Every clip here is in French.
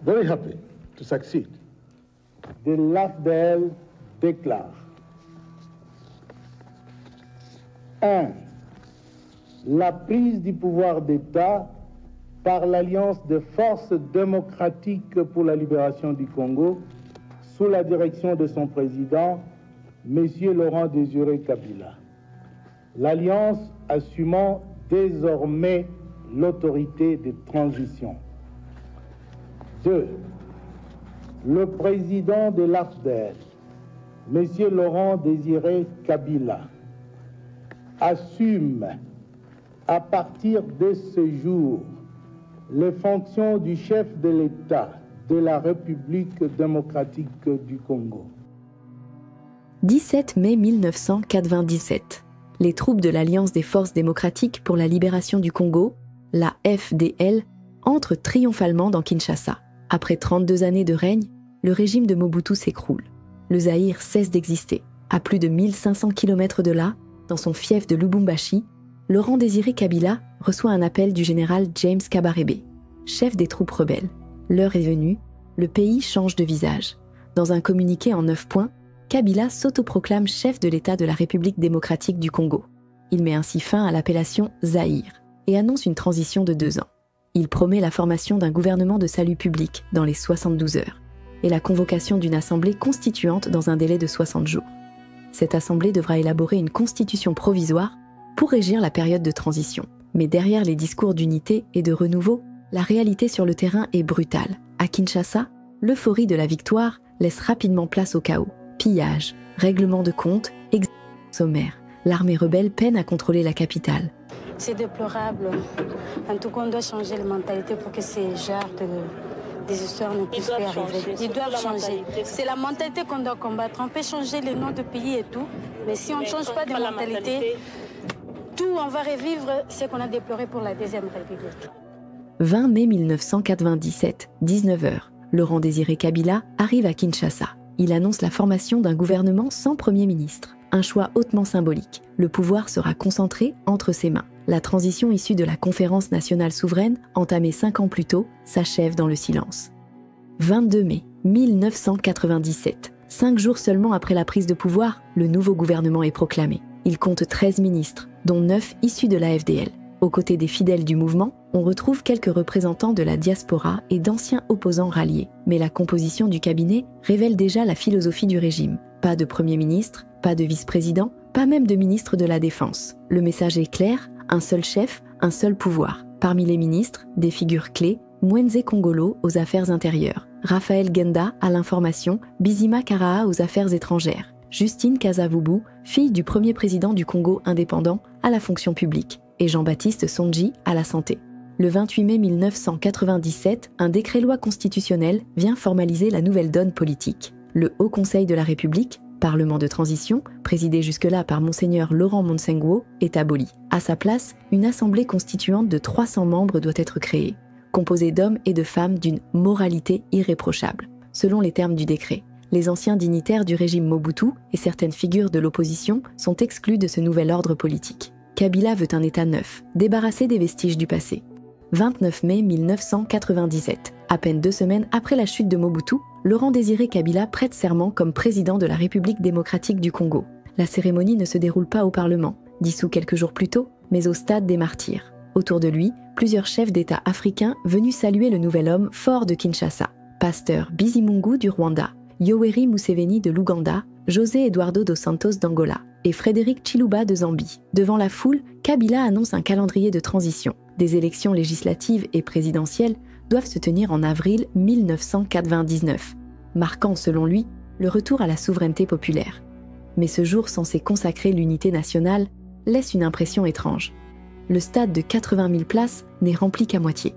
very happy to succeed. De l'AFDL déclare 1. La prise du pouvoir d'État par l'Alliance des forces démocratiques pour la libération du Congo sous la direction de son président, M. Laurent Désiré Kabila. L'Alliance assumant désormais l'autorité de transition. 2. Le président de l'AFDL, M. Laurent Désiré Kabila, assume à partir de ce jour les fonctions du chef de l'État de la République démocratique du Congo. 17 mai 1997. Les troupes de l'Alliance des forces démocratiques pour la libération du Congo, la FDL, entrent triomphalement dans Kinshasa. Après 32 années de règne, le régime de Mobutu s'écroule. Le Zaïre cesse d'exister. À plus de 1500 km de là, dans son fief de Lubumbashi, Laurent Désiré Kabila reçoit un appel du général James Kabarebe, chef des troupes rebelles. L'heure est venue, le pays change de visage. Dans un communiqué en 9 points, Kabila s'autoproclame chef de l'État de la République démocratique du Congo. Il met ainsi fin à l'appellation Zaïre et annonce une transition de 2 ans. Il promet la formation d'un gouvernement de salut public dans les 72 heures et la convocation d'une assemblée constituante dans un délai de 60 jours. Cette assemblée devra élaborer une constitution provisoire pour régir la période de transition. Mais derrière les discours d'unité et de renouveau, la réalité sur le terrain est brutale. À Kinshasa, l'euphorie de la victoire laisse rapidement place au chaos. Pillage, règlement de comptes, exécution sommaire. L'armée rebelle peine à contrôler la capitale. C'est déplorable. En tout cas, on doit changer la mentalité pour que ces genres des histoires ne puissent plus arriver. Ils doivent changer. C'est la mentalité qu'on doit combattre. On peut changer les noms de pays et tout, mais si on ne change pas de mentalité, on va revivre ce qu'on a déploré pour la Deuxième République. 20 mai 1997, 19h, Laurent Désiré Kabila arrive à Kinshasa. Il annonce la formation d'un gouvernement sans Premier ministre. Un choix hautement symbolique. Le pouvoir sera concentré entre ses mains. La transition issue de la Conférence nationale souveraine, entamée 5 ans plus tôt, s'achève dans le silence. 22 mai 1997. 5 jours seulement après la prise de pouvoir, le nouveau gouvernement est proclamé. Il compte 13 ministres, dont 9 issus de la FDL. Aux côtés des fidèles du mouvement, on retrouve quelques représentants de la diaspora et d'anciens opposants ralliés. Mais la composition du cabinet révèle déjà la philosophie du régime. Pas de Premier ministre, pas de vice-président, pas même de ministre de la Défense. Le message est clair, un seul chef, un seul pouvoir. Parmi les ministres, des figures clés, Mwenze Kongolo aux affaires intérieures, Raphaël Genda à l'information, Bizima Karaha aux affaires étrangères, Justine Kasavubu, fille du premier président du Congo indépendant, à la fonction publique, et Jean-Baptiste Sondji à la santé. Le 28 mai 1997, un décret-loi constitutionnel vient formaliser la nouvelle donne politique. Le Haut Conseil de la République, Parlement de transition, présidé jusque-là par Monseigneur Laurent Monsengwo, est aboli. À sa place, une assemblée constituante de 300 membres doit être créée, composée d'hommes et de femmes d'une moralité irréprochable, selon les termes du décret. Les anciens dignitaires du régime Mobutu et certaines figures de l'opposition sont exclus de ce nouvel ordre politique. Kabila veut un État neuf, débarrassé des vestiges du passé. 29 mai 1997, à peine 2 semaines après la chute de Mobutu, Laurent Désiré Kabila prête serment comme président de la République démocratique du Congo. La cérémonie ne se déroule pas au Parlement, dissous quelques jours plus tôt, mais au stade des Martyrs. Autour de lui, plusieurs chefs d'État africains venus saluer le nouvel homme fort de Kinshasa. Pasteur Bizimungu du Rwanda, Yoweri Museveni de l'Ouganda, José Eduardo dos Santos d'Angola et Frédéric Chiluba de Zambie. Devant la foule, Kabila annonce un calendrier de transition. Des élections législatives et présidentielles doivent se tenir en avril 1999, marquant selon lui le retour à la souveraineté populaire. Mais ce jour censé consacrer l'unité nationale laisse une impression étrange. Le stade de 80 000 places n'est rempli qu'à moitié.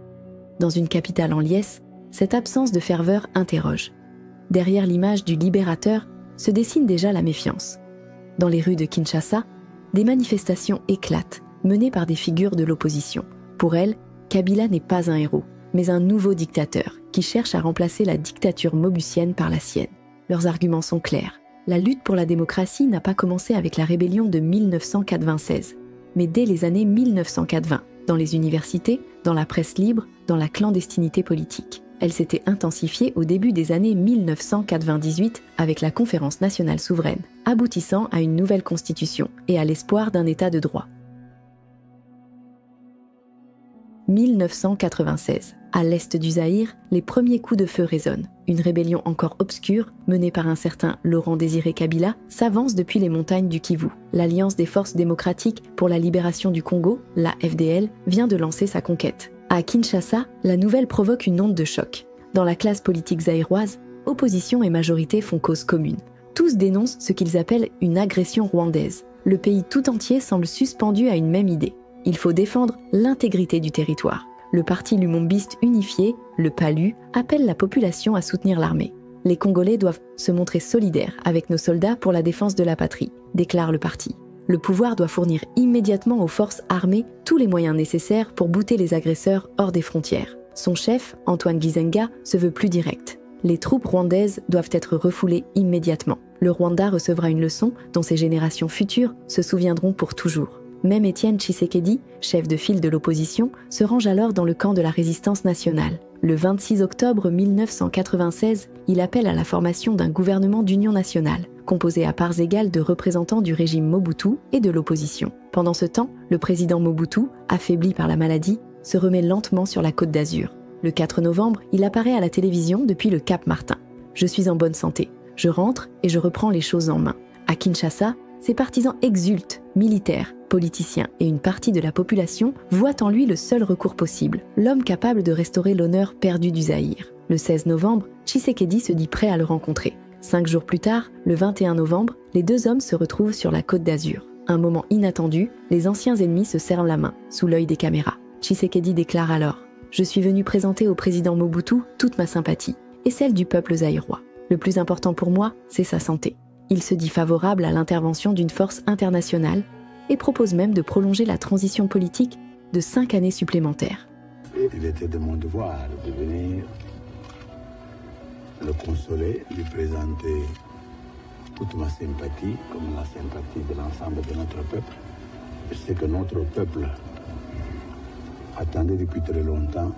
Dans une capitale en liesse, cette absence de ferveur interroge. Derrière l'image du libérateur se dessine déjà la méfiance. Dans les rues de Kinshasa, des manifestations éclatent, menées par des figures de l'opposition. Pour elles, Kabila n'est pas un héros, mais un nouveau dictateur qui cherche à remplacer la dictature mobusienne par la sienne. Leurs arguments sont clairs. La lutte pour la démocratie n'a pas commencé avec la rébellion de 1996, mais dès les années 1980, dans les universités, dans la presse libre, dans la clandestinité politique. Elle s'était intensifiée au début des années 1998 avec la Conférence nationale souveraine, aboutissant à une nouvelle constitution et à l'espoir d'un état de droit. 1996. À l'est du Zaïre, les premiers coups de feu résonnent. Une rébellion encore obscure, menée par un certain Laurent-Désiré Kabila, s'avance depuis les montagnes du Kivu. L'Alliance des forces démocratiques pour la libération du Congo, la FDL, vient de lancer sa conquête. À Kinshasa, la nouvelle provoque une onde de choc. Dans la classe politique zaïroise, opposition et majorité font cause commune. Tous dénoncent ce qu'ils appellent une agression rwandaise. Le pays tout entier semble suspendu à une même idée. Il faut défendre l'intégrité du territoire. Le parti lumumbiste unifié, le PALU, appelle la population à soutenir l'armée. Les Congolais doivent se montrer solidaires avec nos soldats pour la défense de la patrie, déclare le parti. Le pouvoir doit fournir immédiatement aux forces armées tous les moyens nécessaires pour bouter les agresseurs hors des frontières. Son chef, Antoine Gizenga, se veut plus direct. Les troupes rwandaises doivent être refoulées immédiatement. Le Rwanda recevra une leçon dont ses générations futures se souviendront pour toujours. Même Étienne Tshisekedi, chef de file de l'opposition, se range alors dans le camp de la résistance nationale. Le 26 octobre 1996, il appelle à la formation d'un gouvernement d'union nationale, composé à parts égales de représentants du régime Mobutu et de l'opposition. Pendant ce temps, le président Mobutu, affaibli par la maladie, se remet lentement sur la Côte d'Azur. Le 4 novembre, il apparaît à la télévision depuis le Cap Martin. « Je suis en bonne santé. Je rentre et je reprends les choses en main. » À Kinshasa, ses partisans exultent, militaires, politiciens et une partie de la population voient en lui le seul recours possible, l'homme capable de restaurer l'honneur perdu du Zaïre. Le 16 novembre, Tshisekedi se dit prêt à le rencontrer. 5 jours plus tard, le 21 novembre, les deux hommes se retrouvent sur la Côte d'Azur. Un moment inattendu, les anciens ennemis se serrent la main, sous l'œil des caméras. Tshisekedi déclare alors « Je suis venu présenter au président Mobutu toute ma sympathie, et celle du peuple zaïrois. Le plus important pour moi, c'est sa santé. » Il se dit favorable à l'intervention d'une force internationale et propose même de prolonger la transition politique de 5 années supplémentaires. Il était de mon devoir de venir le consoler, lui présenter toute ma sympathie, comme la sympathie de l'ensemble de notre peuple. C'est que notre peuple attendait depuis très longtemps,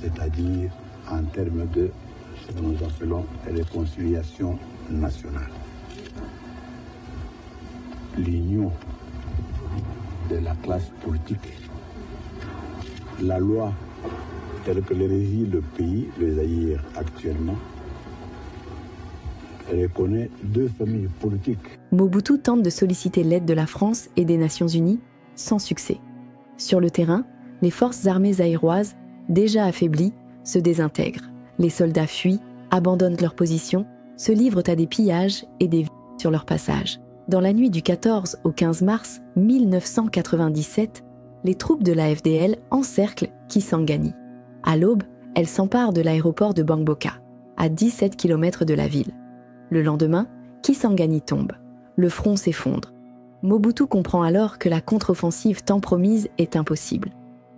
c'est-à-dire en termes de ce que nous appelons réconciliation nationale. L'union de la classe politique, la loi telle que le régit le pays, le Zaïre actuellement, reconnaît 2 familles politiques. Mobutu tente de solliciter l'aide de la France et des Nations Unies, sans succès. Sur le terrain, les forces armées zaïroises, déjà affaiblies, se désintègrent. Les soldats fuient, abandonnent leur position, se livrent à des pillages et des viols sur leur passage. Dans la nuit du 14 au 15 mars 1997, les troupes de la FDL encerclent Kisangani. À l'aube, elles s'emparent de l'aéroport de Bangboka, à 17 km de la ville. Le lendemain, Kisangani tombe. Le front s'effondre. Mobutu comprend alors que la contre-offensive tant promise est impossible.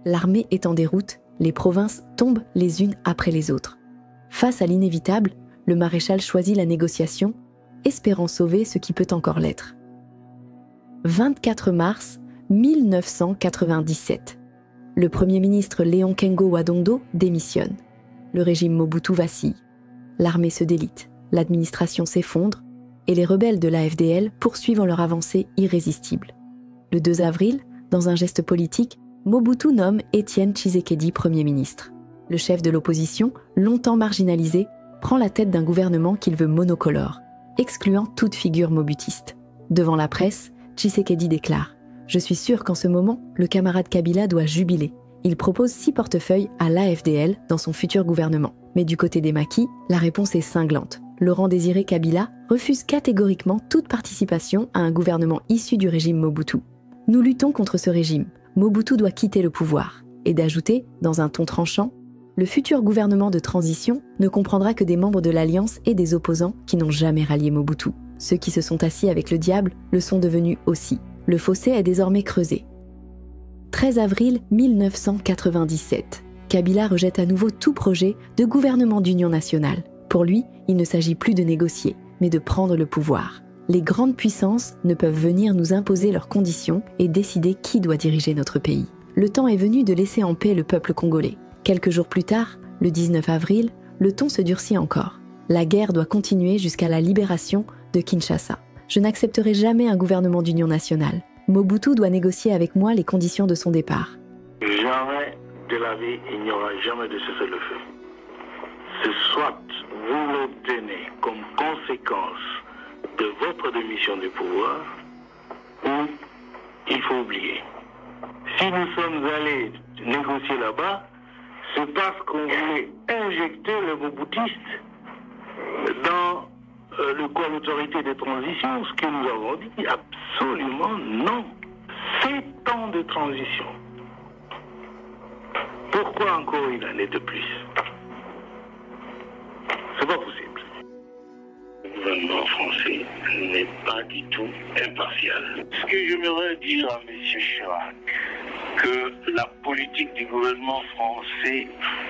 L'armée est en déroute, les provinces tombent les unes après les autres. Face à l'inévitable, le maréchal choisit la négociation, espérant sauver ce qui peut encore l'être. 24 mars 1997. Le Premier ministre Léon Kengo Wadondo démissionne. Le régime Mobutu vacille. L'armée se délite, l'administration s'effondre et les rebelles de la FDL poursuivent leur avancée irrésistible. Le 2 avril, dans un geste politique, Mobutu nomme Étienne Tshisekedi Premier ministre. Le chef de l'opposition, longtemps marginalisé, prend la tête d'un gouvernement qu'il veut monocolore, excluant toute figure mobutiste. Devant la presse, Tshisekedi déclare « Je suis sûr qu'en ce moment, le camarade Kabila doit jubiler. Il propose 6 portefeuilles à l'AFDL dans son futur gouvernement. » Mais du côté des maquis, la réponse est cinglante. Laurent-Désiré Kabila refuse catégoriquement toute participation à un gouvernement issu du régime Mobutu. « Nous luttons contre ce régime. Mobutu doit quitter le pouvoir. » Et d'ajouter, dans un ton tranchant, le futur gouvernement de transition ne comprendra que des membres de l'Alliance et des opposants qui n'ont jamais rallié Mobutu. Ceux qui se sont assis avec le diable le sont devenus aussi. Le fossé est désormais creusé. 13 avril 1997. Kabila rejette à nouveau tout projet de gouvernement d'union nationale. Pour lui, il ne s'agit plus de négocier, mais de prendre le pouvoir. Les grandes puissances ne peuvent venir nous imposer leurs conditions et décider qui doit diriger notre pays. Le temps est venu de laisser en paix le peuple congolais. Quelques jours plus tard, le 19 avril, le ton se durcit encore. La guerre doit continuer jusqu'à la libération de Kinshasa. Je n'accepterai jamais un gouvernement d'union nationale. Mobutu doit négocier avec moi les conditions de son départ. Jamais de la vie, il n'y aura jamais de cessez-le-feu. C'est soit vous l'obtenez comme conséquence de votre démission du pouvoir, ou il faut oublier. Si nous sommes allés négocier là-bas, c'est parce qu'on voulait injecter les moboutistes dans le corps d'autorité de transition, ce que nous avons dit, absolument non. 7 ans de transition. Pourquoi encore une année de plus? C'est pas possible. Le gouvernement français n'est pas du tout impartial. Ce que j'aimerais dire à M. Chirac, que la politique du gouvernement français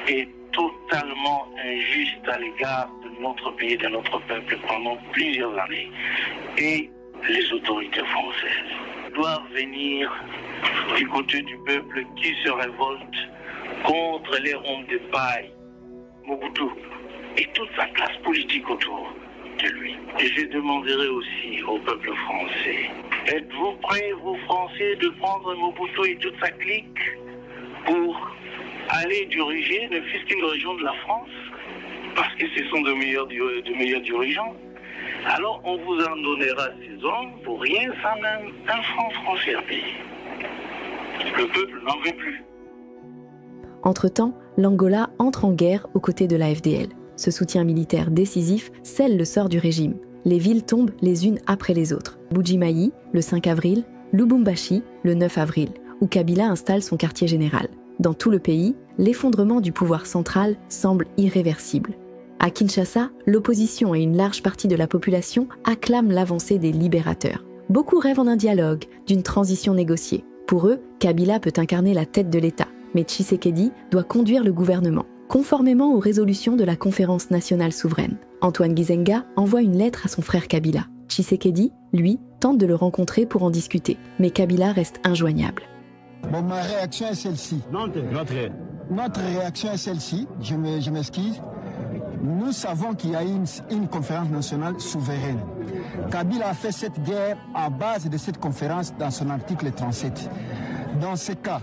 est totalement injuste à l'égard de notre pays, de notre peuple pendant plusieurs années. Et les autorités françaises doivent venir du côté du peuple qui se révolte contre les hommes de paille, Mobutu, et toute sa classe politique autour de lui. Et je demanderai aussi au peuple français, êtes-vous prêts, vous Français, de prendre Mobutu et toute sa clique pour aller diriger ne fût-ce qu'une région de la France, parce que ce sont de meilleurs dirigeants? Alors on vous en donnera 6 hommes pour rien sans même un franc français à payer. Le peuple n'en veut plus. Entre-temps, l'Angola entre en guerre aux côtés de la FDL. Ce soutien militaire décisif scelle le sort du régime. Les villes tombent les unes après les autres. Buji-Mayi, le 5 avril, Lubumbashi, le 9 avril, où Kabila installe son quartier général. Dans tout le pays, l'effondrement du pouvoir central semble irréversible. À Kinshasa, l'opposition et une large partie de la population acclament l'avancée des libérateurs. Beaucoup rêvent en un dialogue, d'une transition négociée. Pour eux, Kabila peut incarner la tête de l'État, mais Tshisekedi doit conduire le gouvernement, conformément aux résolutions de la Conférence nationale souveraine. Antoine Gizenga envoie une lettre à son frère Kabila. Tshisekedi, lui, tente de le rencontrer pour en discuter, mais Kabila reste injoignable. Bon, ma réaction est celle-ci. Notre réaction est celle-ci, je m'excuse. Nous savons qu'il y a une conférence nationale souveraine. Kabila a fait cette guerre à base de cette conférence dans son article 37. Dans ce cas,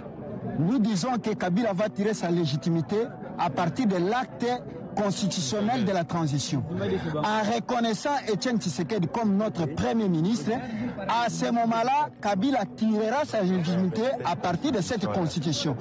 nous disons que Kabila va tirer sa légitimité à partir de l'acte constitutionnel de la transition. En reconnaissant Etienne Tshisekedi comme notre Premier ministre, à ce moment-là, Kabila tirera sa légitimité à partir de cette constitution.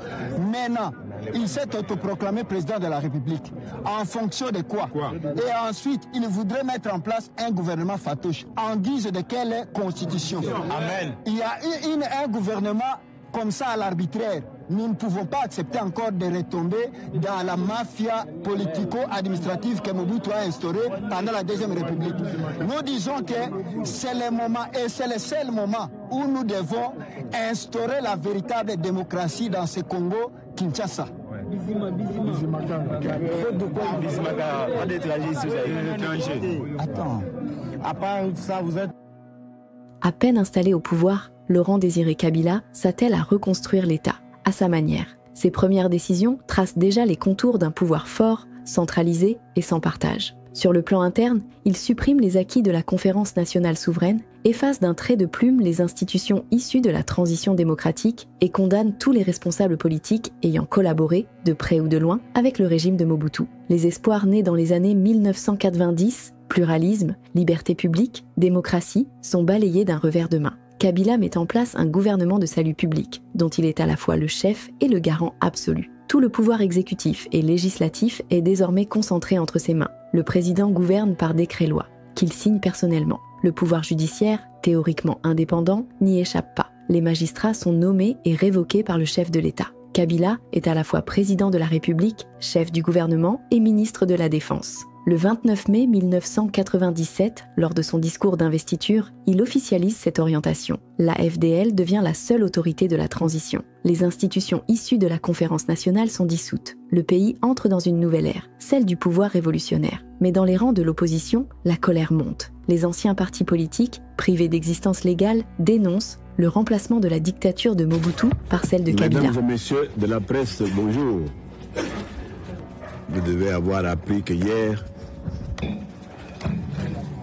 Maintenant, il s'est autoproclamé président de la République. En fonction de quoi? Et ensuite, il voudrait mettre en place un gouvernement fatouche. En guise de quelle constitution? Amen. Il y a eu un gouvernement comme ça à l'arbitraire. Nous ne pouvons pas accepter encore de retomber dans la mafia politico-administrative que Mobutu a instaurée pendant la Deuxième République. Nous disons que c'est le moment, et c'est le seul moment où nous devons instaurer la véritable démocratie dans ce Congo, Kinshasa. Attends, à part ça, vous êtes... À peine installé au pouvoir, Laurent Désiré Kabila s'attelle à reconstruire l'État, à sa manière. Ses premières décisions tracent déjà les contours d'un pouvoir fort, centralisé et sans partage. Sur le plan interne, il supprime les acquis de la Conférence nationale souveraine, efface d'un trait de plume les institutions issues de la transition démocratique et condamne tous les responsables politiques ayant collaboré, de près ou de loin, avec le régime de Mobutu. Les espoirs nés dans les années 1990, pluralisme, liberté publique, démocratie, sont balayés d'un revers de main. Kabila met en place un gouvernement de salut public, dont il est à la fois le chef et le garant absolu. Tout le pouvoir exécutif et législatif est désormais concentré entre ses mains. Le président gouverne par décret-loi, qu'il signe personnellement. Le pouvoir judiciaire, théoriquement indépendant, n'y échappe pas. Les magistrats sont nommés et révoqués par le chef de l'État. Kabila est à la fois président de la République, chef du gouvernement et ministre de la Défense. Le 29 mai 1997, lors de son discours d'investiture, il officialise cette orientation. La FDL devient la seule autorité de la transition. Les institutions issues de la Conférence nationale sont dissoutes. Le pays entre dans une nouvelle ère, celle du pouvoir révolutionnaire. Mais dans les rangs de l'opposition, la colère monte. Les anciens partis politiques, privés d'existence légale, dénoncent le remplacement de la dictature de Mobutu par celle de Kabila. Mesdames et messieurs de la presse, bonjour. De devez avoir appris que hier,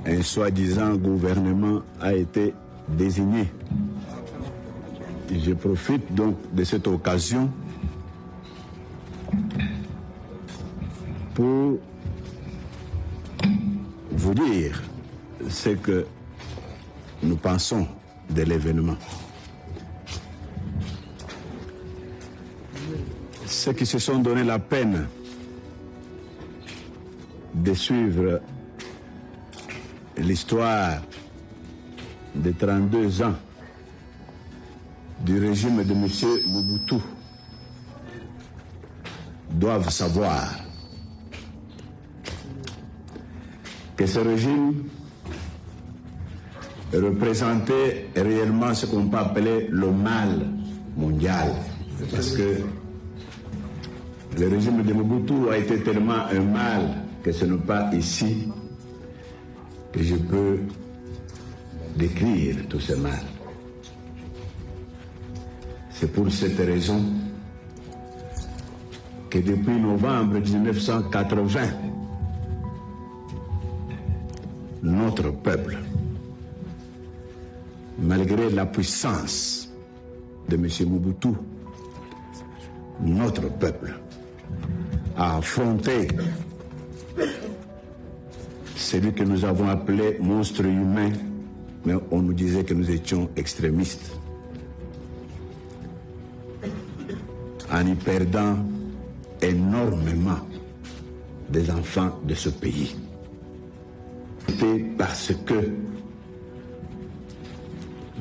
un soi-disant gouvernement a été désigné. Je profite donc de cette occasion pour vous dire ce que nous pensons de l'événement. Ceux qui se sont donné la peine de suivre l'histoire des 32 ans du régime de M. Mobutu doivent savoir que ce régime représentait réellement ce qu'on peut appeler le mal mondial. Parce que le régime de Mobutu a été tellement un mal que ce n'est pas ici que je peux décrire tout ce mal. C'est pour cette raison que depuis novembre 1980, notre peuple, malgré la puissance de M. Mobutu, notre peuple a affronté celui que nous avons appelé monstre humain, mais on nous disait que nous étions extrémistes, en y perdant énormément des enfants de ce pays. C'est parce que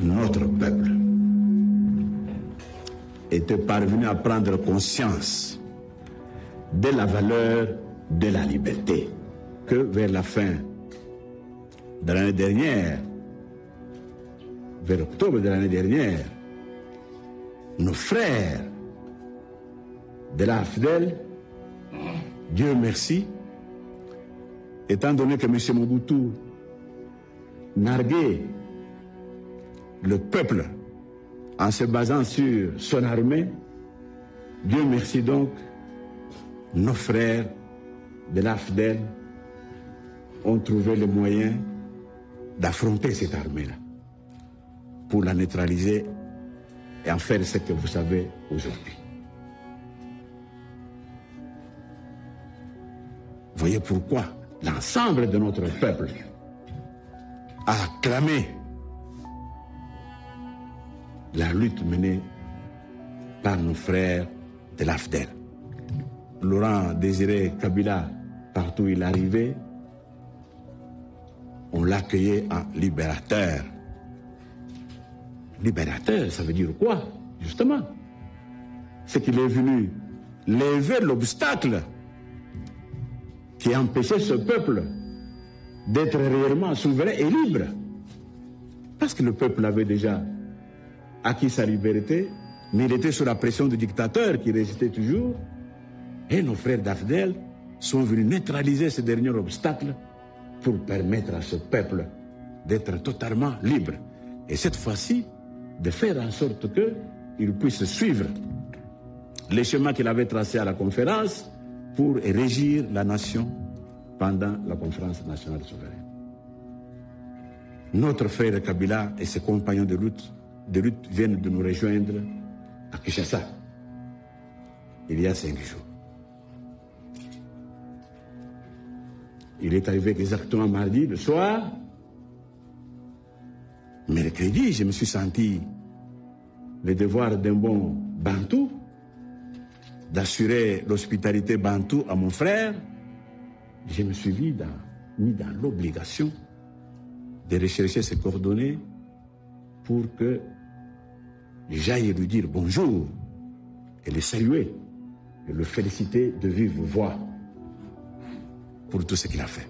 notre peuple était parvenu à prendre conscience de la valeur de la liberté, que vers la fin de l'année dernière, vers octobre de l'année dernière, nos frères de l'AFDEL, Dieu merci, étant donné que M. Mobutu narguait le peuple en se basant sur son armée, Dieu merci donc, nos frères de l'AFDEL ont trouvé le moyen d'affronter cette armée-là pour la neutraliser et en faire ce que vous savez aujourd'hui. Voyez pourquoi l'ensemble de notre peuple a acclamé la lutte menée par nos frères de l'AFDEL. Laurent Désiré Kabila, partout où il arrivait, on l'accueillait en libérateur. Libérateur, ça veut dire quoi, justement? C'est qu'il est venu lever l'obstacle qui empêchait ce peuple d'être réellement souverain et libre. Parce que le peuple avait déjà acquis sa liberté, mais il était sous la pression du dictateur qui résistait toujours. Et nos frères d'AFDEL sont venus neutraliser ce dernier obstacle pour permettre à ce peuple d'être totalement libre. Et cette fois-ci, de faire en sorte qu'il puisse suivre les chemins qu'il avait tracés à la conférence pour régir la nation pendant la conférence nationale souveraine. Notre frère Kabila et ses compagnons de lutte viennent de nous rejoindre à Kinshasa il y a 5 jours. Il est arrivé exactement mardi, le soir. Mercredi, je me suis senti le devoir d'un bon bantou, d'assurer l'hospitalité bantou à mon frère. Je me suis mis dans l'obligation de rechercher ses coordonnées pour que j'aille lui dire bonjour et le saluer et le féliciter de vive voix pour tout ce qu'il a fait.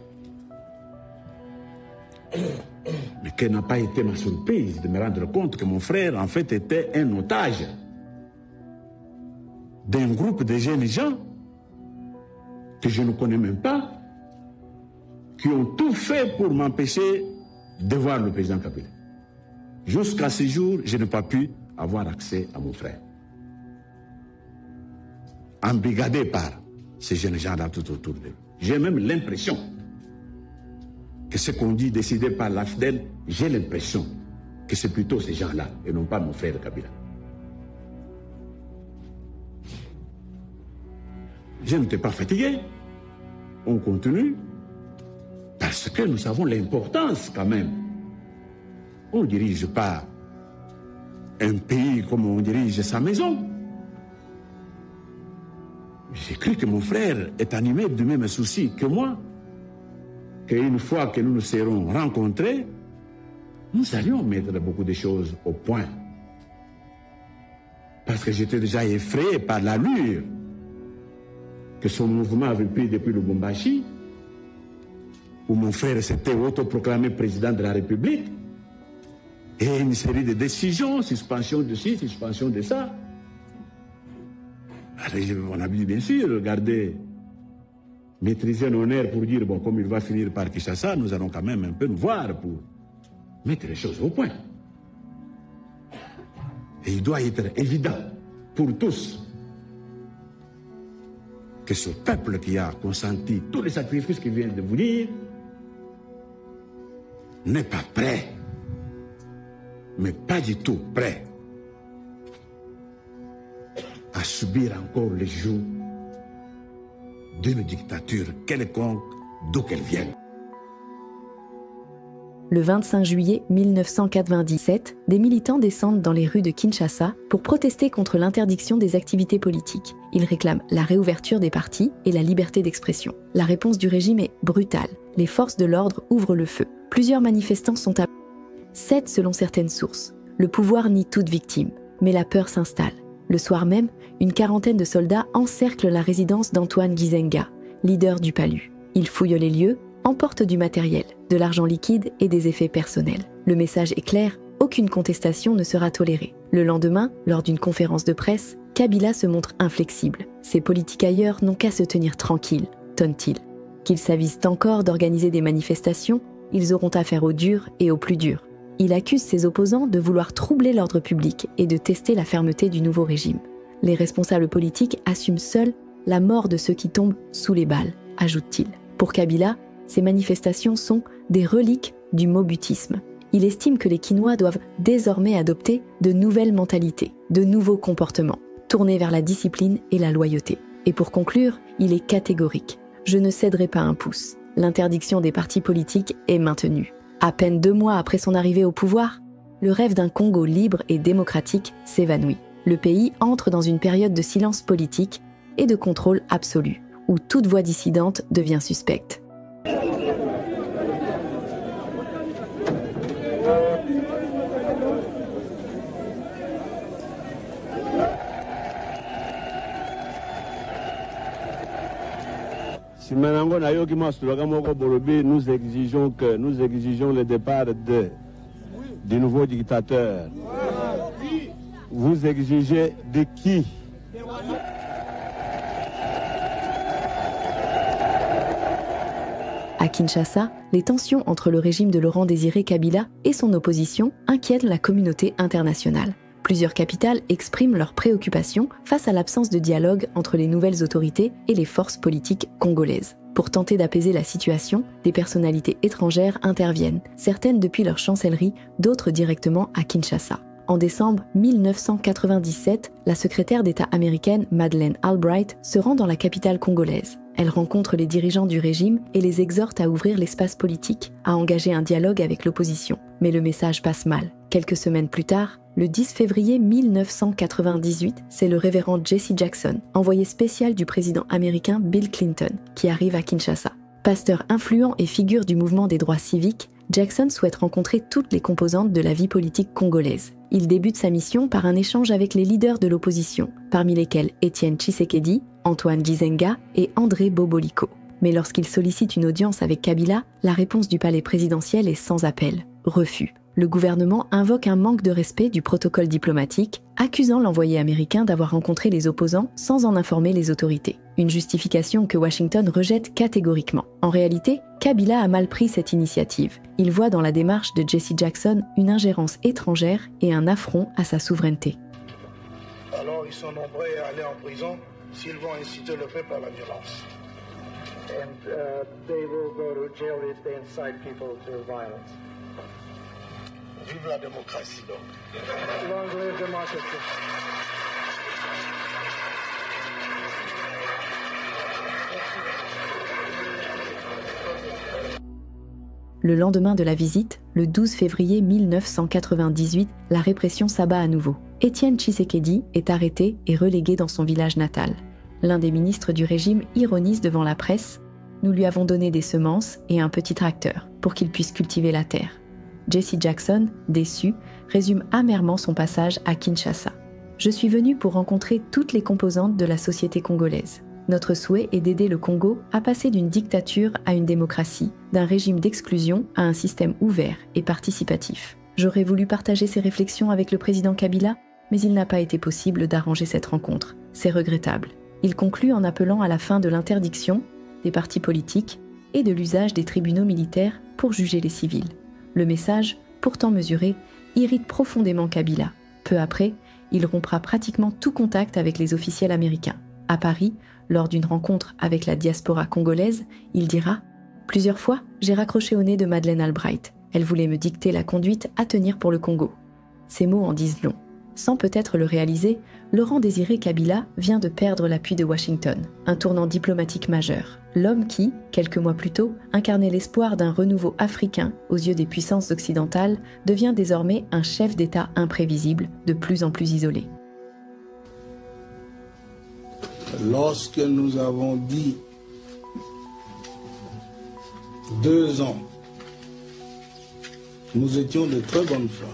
Mais quelle n'a pas été ma surprise de me rendre compte que mon frère, en fait, était un otage d'un groupe de jeunes gens que je ne connais même pas, qui ont tout fait pour m'empêcher de voir le président Kabila. Jusqu'à ce jour, je n'ai pas pu avoir accès à mon frère. Embrigadé par ces jeunes gens-là tout autour d'eux. J'ai même l'impression que ce qu'on dit décidé par l'AFDEL, j'ai l'impression que c'est plutôt ces gens-là et non pas mon frère Kabila. Je n'étais pas fatigué. On continue parce que nous savons l'importance quand même. On ne dirige pas un pays comme on dirige sa maison. J'ai cru que mon frère est animé du même souci que moi, qu'une fois que nous nous serons rencontrés, nous allions mettre beaucoup de choses au point. Parce que j'étais déjà effrayé par l'allure que son mouvement avait pris depuis le Lubumbashi, où mon frère s'était autoproclamé président de la République, et une série de décisions, suspension de ci, suspension de ça. Alors, on a dû bien sûr regarder, maîtriser nos nerfs pour dire, bon, comme il va finir par Kinshasa, nous allons quand même un peu nous voir pour mettre les choses au point. Et il doit être évident pour tous que ce peuple qui a consenti tous les sacrifices qu'il vient de vous dire n'est pas prêt, mais pas du tout prêt à subir encore les jougs d'une dictature quelconque d'où qu'elle vienne. Le 25 juillet 1997, des militants descendent dans les rues de Kinshasa pour protester contre l'interdiction des activités politiques. Ils réclament la réouverture des partis et la liberté d'expression. La réponse du régime est brutale. Les forces de l'ordre ouvrent le feu. Plusieurs manifestants sont 7 selon certaines sources. Le pouvoir nie toute victime, mais la peur s'installe. Le soir même, une quarantaine de soldats encerclent la résidence d'Antoine Gizenga, leader du PALU. Ils fouillent les lieux, emportent du matériel, de l'argent liquide et des effets personnels. Le message est clair, aucune contestation ne sera tolérée. Le lendemain, lors d'une conférence de presse, Kabila se montre inflexible. Ses politiques ailleurs n'ont qu'à se tenir tranquilles, tonne-t-il. Qu'ils s'avisent encore d'organiser des manifestations, ils auront affaire au dur et au plus dur. Il accuse ses opposants de vouloir troubler l'ordre public et de tester la fermeté du nouveau régime. Les responsables politiques assument seuls la mort de ceux qui tombent sous les balles, ajoute-t-il. Pour Kabila, ces manifestations sont des reliques du mobutisme. Il estime que les Kinois doivent désormais adopter de nouvelles mentalités, de nouveaux comportements, tournés vers la discipline et la loyauté. Et pour conclure, il est catégorique. Je ne céderai pas un pouce. L'interdiction des partis politiques est maintenue. À peine 2 mois après son arrivée au pouvoir, le rêve d'un Congo libre et démocratique s'évanouit. Le pays entre dans une période de silence politique et de contrôle absolu, où toute voix dissidente devient suspecte. Nous exigeons le départ du nouveau dictateur. Vous exigez de qui? À Kinshasa, les tensions entre le régime de Laurent Désiré Kabila et son opposition inquiètent la communauté internationale. Plusieurs capitales expriment leurs préoccupations face à l'absence de dialogue entre les nouvelles autorités et les forces politiques congolaises. Pour tenter d'apaiser la situation, des personnalités étrangères interviennent, certaines depuis leur chancellerie, d'autres directement à Kinshasa. En décembre 1997, la secrétaire d'État américaine Madeleine Albright se rend dans la capitale congolaise. Elle rencontre les dirigeants du régime et les exhorte à ouvrir l'espace politique, à engager un dialogue avec l'opposition. Mais le message passe mal. Quelques semaines plus tard, le 10 février 1998, c'est le révérend Jesse Jackson, envoyé spécial du président américain Bill Clinton, qui arrive à Kinshasa. Pasteur influent et figure du mouvement des droits civiques, Jackson souhaite rencontrer toutes les composantes de la vie politique congolaise. Il débute sa mission par un échange avec les leaders de l'opposition, parmi lesquels Étienne Tshisekedi, Antoine Gizenga et André Boboliko. Mais lorsqu'il sollicite une audience avec Kabila, la réponse du palais présidentiel est sans appel. Refus. Le gouvernement invoque un manque de respect du protocole diplomatique, accusant l'envoyé américain d'avoir rencontré les opposants sans en informer les autorités. Une justification que Washington rejette catégoriquement. En réalité, Kabila a mal pris cette initiative. Il voit dans la démarche de Jesse Jackson une ingérence étrangère et un affront à sa souveraineté. Alors ils sont nombreux à aller en prison. s'ils vont inciter le peuple à la violence. And they will go to jail if they incite people to violence. Vive la démocratie, donc. Long live democracy. Le lendemain de la visite, le 12 février 1998, la répression s'abat à nouveau. Étienne Tshisekedi est arrêté et relégué dans son village natal. L'un des ministres du régime ironise devant la presse « Nous lui avons donné des semences et un petit tracteur pour qu'il puisse cultiver la terre ». Jesse Jackson, déçu, résume amèrement son passage à Kinshasa. « Je suis venu pour rencontrer toutes les composantes de la société congolaise. Notre souhait est d'aider le Congo à passer d'une dictature à une démocratie, d'un régime d'exclusion à un système ouvert et participatif. J'aurais voulu partager ces réflexions avec le président Kabila, mais il n'a pas été possible d'arranger cette rencontre. C'est regrettable. » Il conclut en appelant à la fin de l'interdiction des partis politiques et de l'usage des tribunaux militaires pour juger les civils. Le message, pourtant mesuré, irrite profondément Kabila. Peu après, il rompra pratiquement tout contact avec les officiels américains. À Paris, lors d'une rencontre avec la diaspora congolaise, il dira « Plusieurs fois, j'ai raccroché au nez de Madeleine Albright. Elle voulait me dicter la conduite à tenir pour le Congo. » Ces mots en disent long. Sans peut-être le réaliser, Laurent-Désiré Kabila vient de perdre l'appui de Washington, un tournant diplomatique majeur. L'homme qui, quelques mois plus tôt, incarnait l'espoir d'un renouveau africain aux yeux des puissances occidentales, devient désormais un chef d'État imprévisible, de plus en plus isolé. Lorsque nous avons dit 2 ans, nous étions de très bonne foi.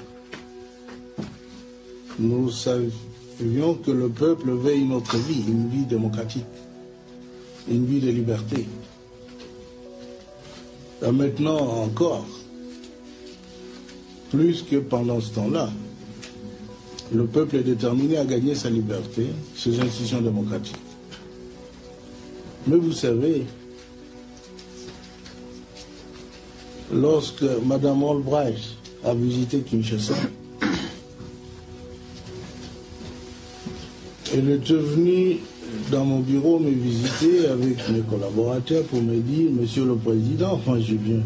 Nous savions que le peuple veut une autre vie, une vie démocratique, une vie de liberté. Et maintenant encore, plus que pendant ce temps-là, le peuple est déterminé à gagner sa liberté, ses institutions démocratiques. Mais vous savez, lorsque Mme Albright a visité Kinshasa, elle était venue dans mon bureau me visiter avec mes collaborateurs pour me dire « Monsieur le Président, moi je viens.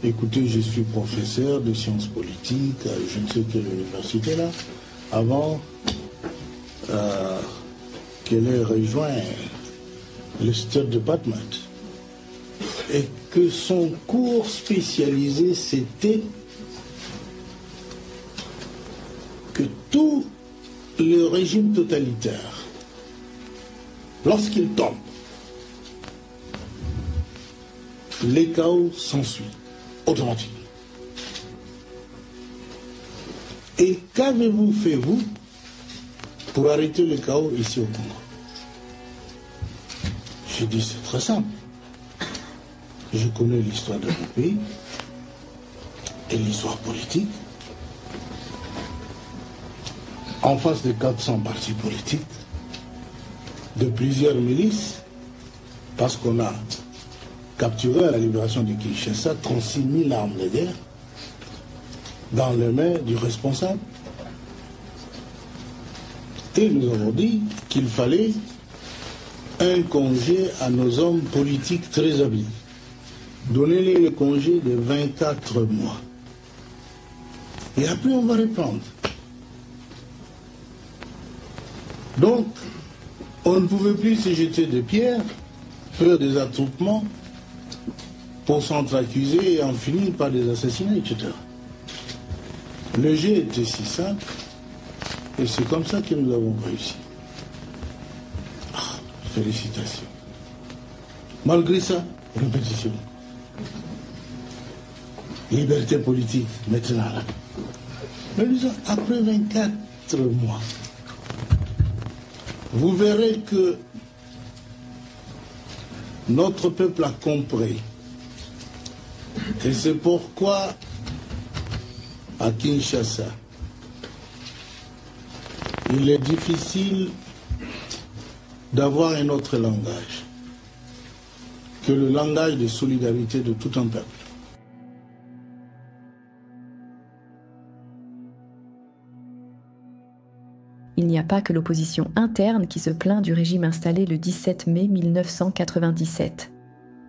Écoutez, je suis professeur de sciences politiques à je ne sais quelle université là, avant qu'elle ait rejoint le State Department. Et que son cours spécialisé c'était que tout le régime totalitaire, lorsqu'il tombe, les chaos s'ensuivent automatiquement. Et qu'avez-vous fait, vous, pour arrêter le chaos ici au Congo? J'ai dit, c'est très simple. Je connais l'histoire de mon pays et l'histoire politique. En face de 400 partis politiques, de plusieurs milices, parce qu'on a capturé à la libération de Kinshasa 36 000 armes de guerre dans les mains du responsable. Et nous avons dit qu'il fallait un congé à nos hommes politiques très habiles. Donnez-les le congé de 24 mois. Et après, on va reprendre. Donc, on ne pouvait plus se jeter des pierres, faire des attroupements pour s'entre-accuser et en finir par des assassinats, etc. Le jeu était si simple et c'est comme ça que nous avons réussi. Ah, félicitations. Malgré ça, répétition. Liberté politique, maintenant là. Mais disons, après 24 mois, vous verrez que notre peuple a compris. Et c'est pourquoi, à Kinshasa, il est difficile d'avoir un autre langage que le langage de solidarité de tout un peuple. Il n'y a pas que l'opposition interne qui se plaint du régime installé le 17 mai 1997.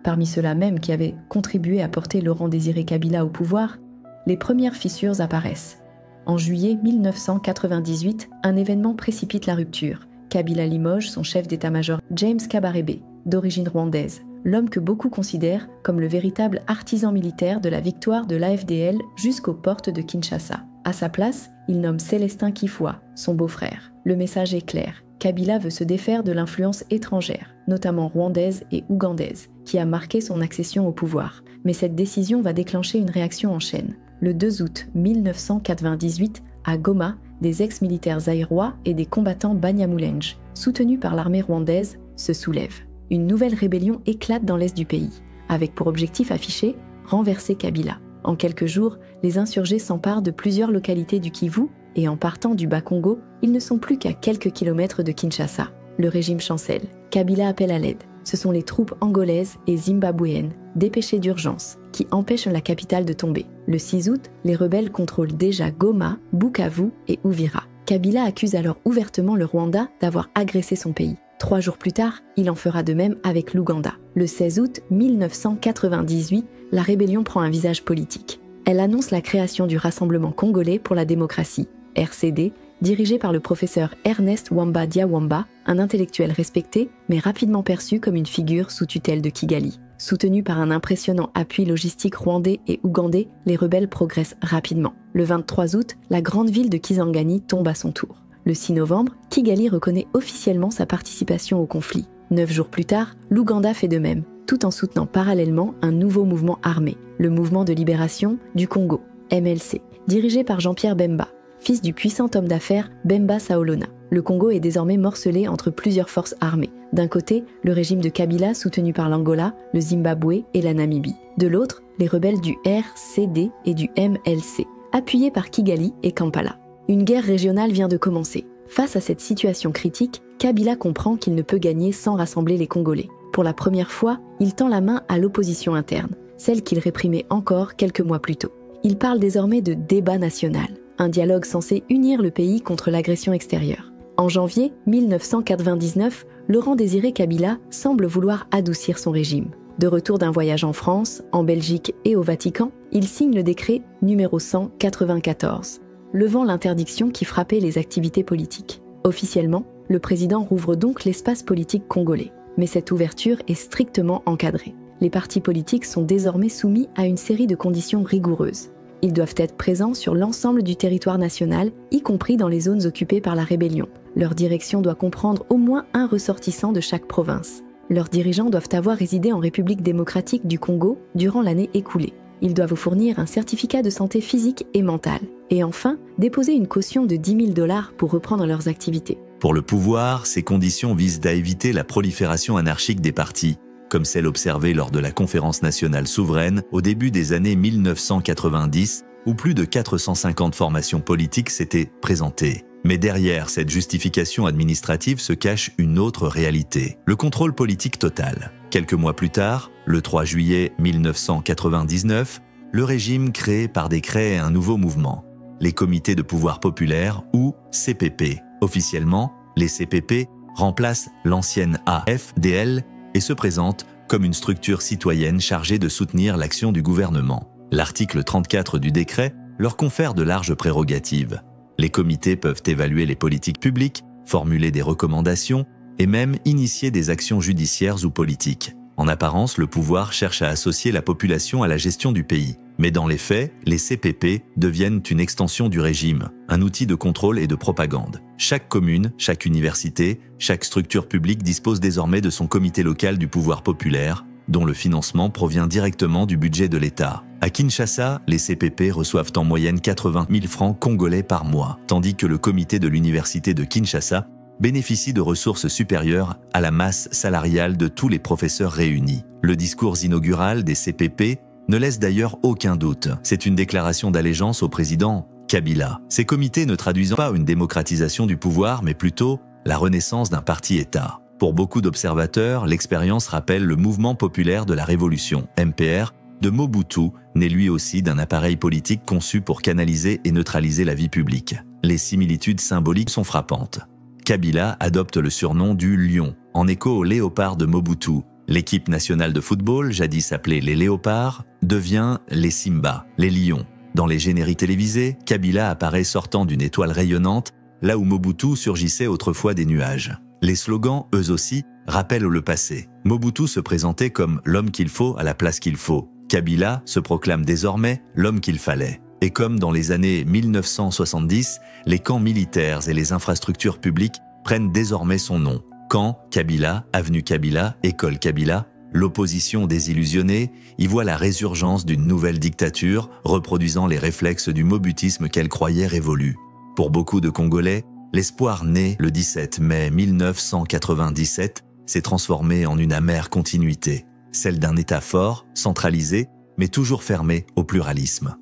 Parmi ceux-là même qui avaient contribué à porter Laurent-Désiré Kabila au pouvoir, les premières fissures apparaissent. En juillet 1998, un événement précipite la rupture. Kabila limoge son chef d'état-major James Kabarebe, d'origine rwandaise, l'homme que beaucoup considèrent comme le véritable artisan militaire de la victoire de l'AFDL jusqu'aux portes de Kinshasa. À sa place, il nomme Célestin Kifwa, son beau-frère. Le message est clair. Kabila veut se défaire de l'influence étrangère, notamment rwandaise et ougandaise, qui a marqué son accession au pouvoir. Mais cette décision va déclencher une réaction en chaîne. Le 2 août 1998, à Goma, des ex-militaires zaïrois et des combattants Banyamulenge, soutenus par l'armée rwandaise, se soulèvent. Une nouvelle rébellion éclate dans l'est du pays, avec pour objectif affiché renverser Kabila. En quelques jours, les insurgés s'emparent de plusieurs localités du Kivu et en partant du Bas-Congo, ils ne sont plus qu'à quelques kilomètres de Kinshasa. Le régime chancelle. Kabila appelle à l'aide. Ce sont les troupes angolaises et zimbabwéennes, dépêchées d'urgence, qui empêchent la capitale de tomber. Le 6 août, les rebelles contrôlent déjà Goma, Bukavu et Uvira. Kabila accuse alors ouvertement le Rwanda d'avoir agressé son pays. 3 jours plus tard, il en fera de même avec l'Ouganda. Le 16 août 1998, la rébellion prend un visage politique. Elle annonce la création du Rassemblement congolais pour la démocratie, RCD, dirigé par le professeur Ernest Wamba Diawamba, un intellectuel respecté, mais rapidement perçu comme une figure sous tutelle de Kigali. Soutenus par un impressionnant appui logistique rwandais et ougandais, les rebelles progressent rapidement. Le 23 août, la grande ville de Kisangani tombe à son tour. Le 6 novembre, Kigali reconnaît officiellement sa participation au conflit. 9 jours plus tard, l'Ouganda fait de même, tout en soutenant parallèlement un nouveau mouvement armé, le Mouvement de libération du Congo, MLC, dirigé par Jean-Pierre Bemba, fils du puissant homme d'affaires Bemba Saolona. Le Congo est désormais morcelé entre plusieurs forces armées. D'un côté, le régime de Kabila soutenu par l'Angola, le Zimbabwe et la Namibie. De l'autre, les rebelles du RCD et du MLC, appuyés par Kigali et Kampala. Une guerre régionale vient de commencer. Face à cette situation critique, Kabila comprend qu'il ne peut gagner sans rassembler les Congolais. Pour la première fois, il tend la main à l'opposition interne, celle qu'il réprimait encore quelques mois plus tôt. Il parle désormais de débat national, un dialogue censé unir le pays contre l'agression extérieure. En janvier 1999, Laurent-Désiré Kabila semble vouloir adoucir son régime. De retour d'un voyage en France, en Belgique et au Vatican, il signe le décret numéro 194, levant l'interdiction qui frappait les activités politiques. Officiellement, le président rouvre donc l'espace politique congolais. Mais cette ouverture est strictement encadrée. Les partis politiques sont désormais soumis à une série de conditions rigoureuses. Ils doivent être présents sur l'ensemble du territoire national, y compris dans les zones occupées par la rébellion. Leur direction doit comprendre au moins un ressortissant de chaque province. Leurs dirigeants doivent avoir résidé en République démocratique du Congo durant l'année écoulée. Ils doivent fournir un certificat de santé physique et mentale. Et enfin, déposer une caution de $10 000 pour reprendre leurs activités. Pour le pouvoir, ces conditions visent à éviter la prolifération anarchique des partis, comme celle observée lors de la Conférence nationale souveraine au début des années 1990, où plus de 450 formations politiques s'étaient présentées. Mais derrière cette justification administrative se cache une autre réalité, le contrôle politique total. Quelques mois plus tard, le 3 juillet 1999, le régime crée par décret un nouveau mouvement, les comités de pouvoir populaire ou CPP. Officiellement, les CPP remplacent l'ancienne AFDL et se présentent comme une structure citoyenne chargée de soutenir l'action du gouvernement. L'article 34 du décret leur confère de larges prérogatives. Les comités peuvent évaluer les politiques publiques, formuler des recommandations et même initier des actions judiciaires ou politiques. En apparence, le pouvoir cherche à associer la population à la gestion du pays. Mais dans les faits, les CPP deviennent une extension du régime, un outil de contrôle et de propagande. Chaque commune, chaque université, chaque structure publique dispose désormais de son comité local du pouvoir populaire, dont le financement provient directement du budget de l'État. À Kinshasa, les CPP reçoivent en moyenne 80 000 francs congolais par mois, tandis que le comité de l'université de Kinshasa bénéficie de ressources supérieures à la masse salariale de tous les professeurs réunis. Le discours inaugural des CPP ne laisse d'ailleurs aucun doute. C'est une déclaration d'allégeance au président Kabila. Ces comités ne traduisent pas une démocratisation du pouvoir, mais plutôt la renaissance d'un parti-État. Pour beaucoup d'observateurs, l'expérience rappelle le mouvement populaire de la Révolution, MPR, de Mobutu, né lui aussi d'un appareil politique conçu pour canaliser et neutraliser la vie publique. Les similitudes symboliques sont frappantes. Kabila adopte le surnom du Lion, en écho au léopard de Mobutu. L'équipe nationale de football, jadis appelée les Léopards, devient les Simba, les Lions. Dans les génériques télévisés, Kabila apparaît sortant d'une étoile rayonnante, là où Mobutu surgissait autrefois des nuages. Les slogans, eux aussi, rappellent le passé. Mobutu se présentait comme l'homme qu'il faut à la place qu'il faut. Kabila se proclame désormais l'homme qu'il fallait. Et comme dans les années 1970, les camps militaires et les infrastructures publiques prennent désormais son nom. Camp Kabila, avenue Kabila, école Kabila, l'opposition désillusionnée y voit la résurgence d'une nouvelle dictature reproduisant les réflexes du mobutisme qu'elle croyait révolu. Pour beaucoup de Congolais, l'espoir né le 17 mai 1997 s'est transformé en une amère continuité, celle d'un État fort, centralisé, mais toujours fermé au pluralisme.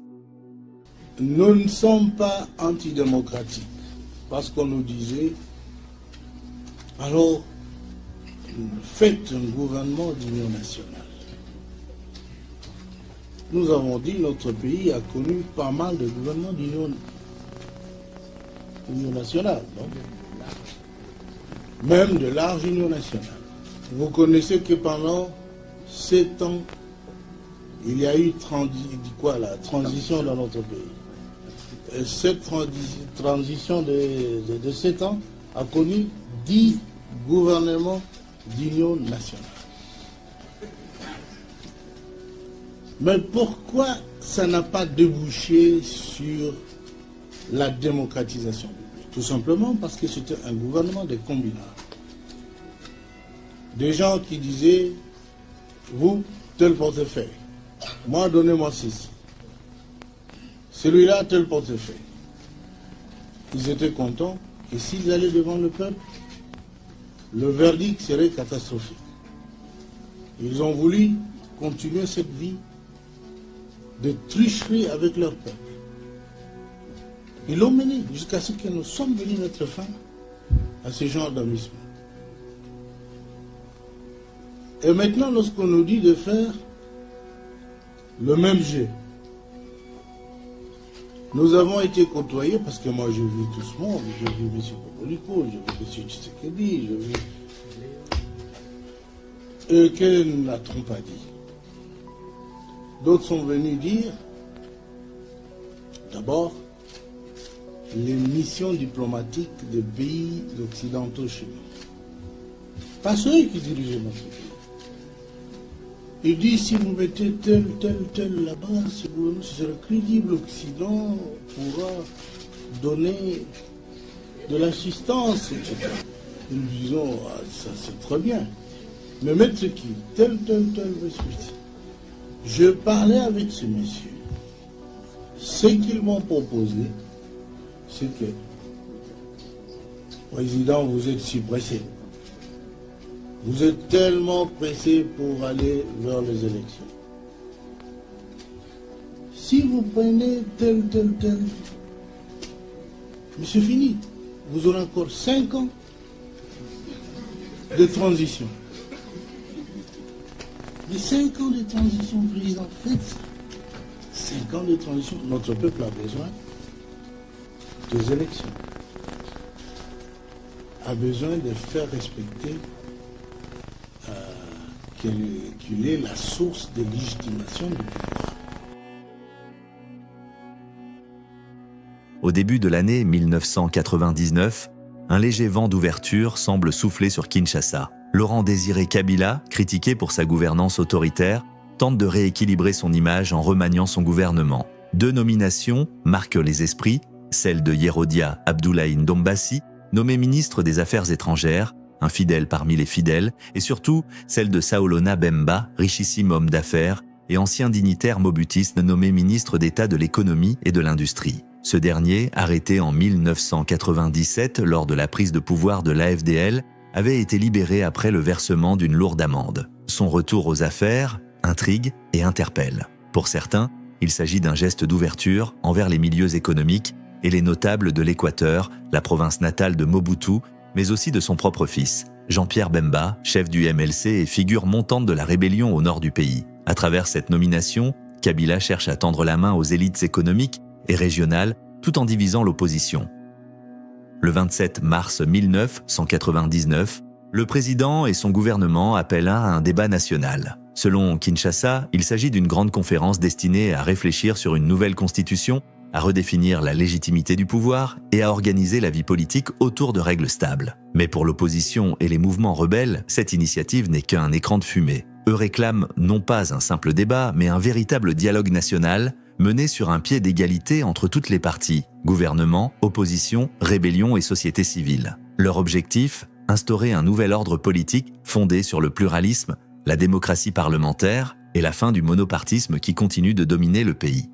Nous ne sommes pas antidémocratiques, parce qu'on nous disait, alors, faites un gouvernement d'union nationale. Nous avons dit, notre pays a connu pas mal de gouvernements d'union nationale, non? Même de large union nationale. Vous connaissez que pendant 7 ans, il y a eu transition dans notre pays. Et cette transition de 7 ans a connu 10 gouvernements d'union nationale. Mais pourquoi ça n'a pas débouché sur la démocratisation du pays? Tout simplement parce que c'était un gouvernement de combinards. Des gens qui disaient, vous, tel portefeuille, moi, donnez-moi ceci. Celui-là, tel portefeuille. Ils étaient contents que s'ils allaient devant le peuple, le verdict serait catastrophique. Ils ont voulu continuer cette vie de tricherie avec leur peuple. Ils l'ont mené jusqu'à ce que nous sommes venus mettre fin à ce genre d'amusement. Et maintenant, lorsqu'on nous dit de faire le même jeu, nous avons été côtoyés, parce que moi j'ai vu tout ce monde, j'ai vu M. Popoliko, j'ai vu M. Tshisekedi, j'ai vu... Et que n'a-t-on pas dit? D'autres sont venus dire, d'abord, les missions diplomatiques des pays occidentaux chez nous. Pas ceux qui dirigeaient notre pays. Il dit, si vous mettez tel là-bas, ce sera crédible, l'Occident pourra donner de l'assistance, etc. Nous disons, ah, ça c'est très bien. Mais mettre qui? Tel, je parlais avec ce monsieur. Ce qu'ils m'ont proposé, c'est que, président, vous êtes si pressé. Vous êtes tellement pressé pour aller vers les élections. Si vous prenez tel, mais c'est fini. Vous aurez encore 5 ans de transition. Mais 5 ans de transition, président, faites ça. 5 ans de transition, notre peuple a besoin des élections. A besoin de faire respecter qu'il est la source de légitimation du pouvoir. Au début de l'année 1999, un léger vent d'ouverture semble souffler sur Kinshasa. Laurent-Désiré Kabila, critiqué pour sa gouvernance autoritaire, tente de rééquilibrer son image en remaniant son gouvernement. 2 nominations marquent les esprits, celle de Yerodia Abdoulaye Ndombassi, nommé ministre des Affaires étrangères, un fidèle parmi les fidèles, et surtout celle de Saolona Bemba, richissime homme d'affaires et ancien dignitaire mobutiste nommé ministre d'État de l'économie et de l'industrie. Ce dernier, arrêté en 1997 lors de la prise de pouvoir de l'AFDL, avait été libéré après le versement d'une lourde amende. Son retour aux affaires intrigue et interpelle. Pour certains, il s'agit d'un geste d'ouverture envers les milieux économiques et les notables de l'Équateur, la province natale de Mobutu, mais aussi de son propre fils, Jean-Pierre Bemba, chef du MLC et figure montante de la rébellion au nord du pays. À travers cette nomination, Kabila cherche à tendre la main aux élites économiques et régionales tout en divisant l'opposition. Le 27 mars 1999, le président et son gouvernement appellent à un débat national. Selon Kinshasa, il s'agit d'une grande conférence destinée à réfléchir sur une nouvelle constitution, à redéfinir la légitimité du pouvoir et à organiser la vie politique autour de règles stables. Mais pour l'opposition et les mouvements rebelles, cette initiative n'est qu'un écran de fumée. Eux réclament non pas un simple débat, mais un véritable dialogue national mené sur un pied d'égalité entre toutes les parties, gouvernement, opposition, rébellion et société civile. Leur objectif, instaurer un nouvel ordre politique fondé sur le pluralisme, la démocratie parlementaire et la fin du monopartisme qui continue de dominer le pays.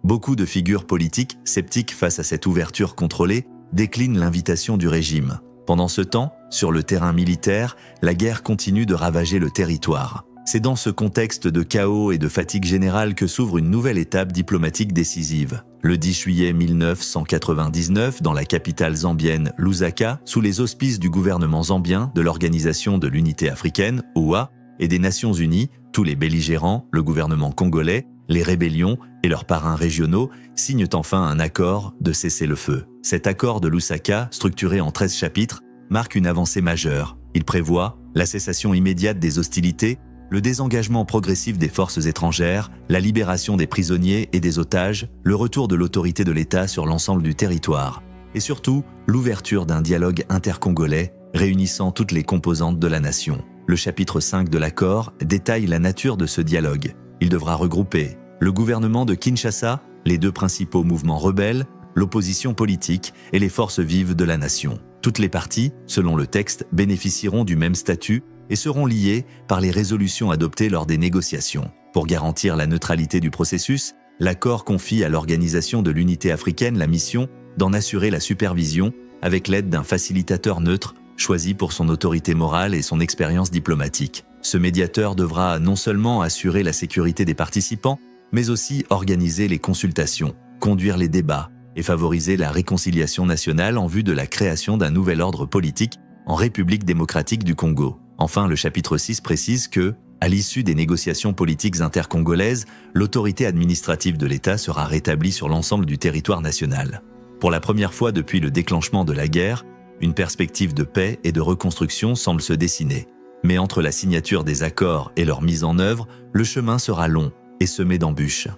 Beaucoup de figures politiques, sceptiques face à cette ouverture contrôlée, déclinent l'invitation du régime. Pendant ce temps, sur le terrain militaire, la guerre continue de ravager le territoire. C'est dans ce contexte de chaos et de fatigue générale que s'ouvre une nouvelle étape diplomatique décisive. Le 10 juillet 1999, dans la capitale zambienne Lusaka, sous les auspices du gouvernement zambien, de l'Organisation de l'Unité africaine, OUA, et des Nations Unies, tous les belligérants, le gouvernement congolais, les rébellions et leurs parrains régionaux signent enfin un accord de cessez-le-feu. Cet accord de Lusaka, structuré en 13 chapitres, marque une avancée majeure. Il prévoit la cessation immédiate des hostilités, le désengagement progressif des forces étrangères, la libération des prisonniers et des otages, le retour de l'autorité de l'État sur l'ensemble du territoire, et surtout l'ouverture d'un dialogue intercongolais réunissant toutes les composantes de la nation. Le chapitre 5 de l'accord détaille la nature de ce dialogue. Il devra regrouper le gouvernement de Kinshasa, les deux principaux mouvements rebelles, l'opposition politique et les forces vives de la nation. Toutes les parties, selon le texte, bénéficieront du même statut et seront liées par les résolutions adoptées lors des négociations. Pour garantir la neutralité du processus, l'accord confie à l'Organisation de l'Unité africaine la mission d'en assurer la supervision avec l'aide d'un facilitateur neutre choisi pour son autorité morale et son expérience diplomatique. Ce médiateur devra non seulement assurer la sécurité des participants, mais aussi organiser les consultations, conduire les débats et favoriser la réconciliation nationale en vue de la création d'un nouvel ordre politique en République démocratique du Congo. Enfin, le chapitre 6 précise que, à l'issue des négociations politiques intercongolaises, l'autorité administrative de l'État sera rétablie sur l'ensemble du territoire national. Pour la première fois depuis le déclenchement de la guerre, une perspective de paix et de reconstruction semble se dessiner. Mais entre la signature des accords et leur mise en œuvre, le chemin sera long et semé d'embûches.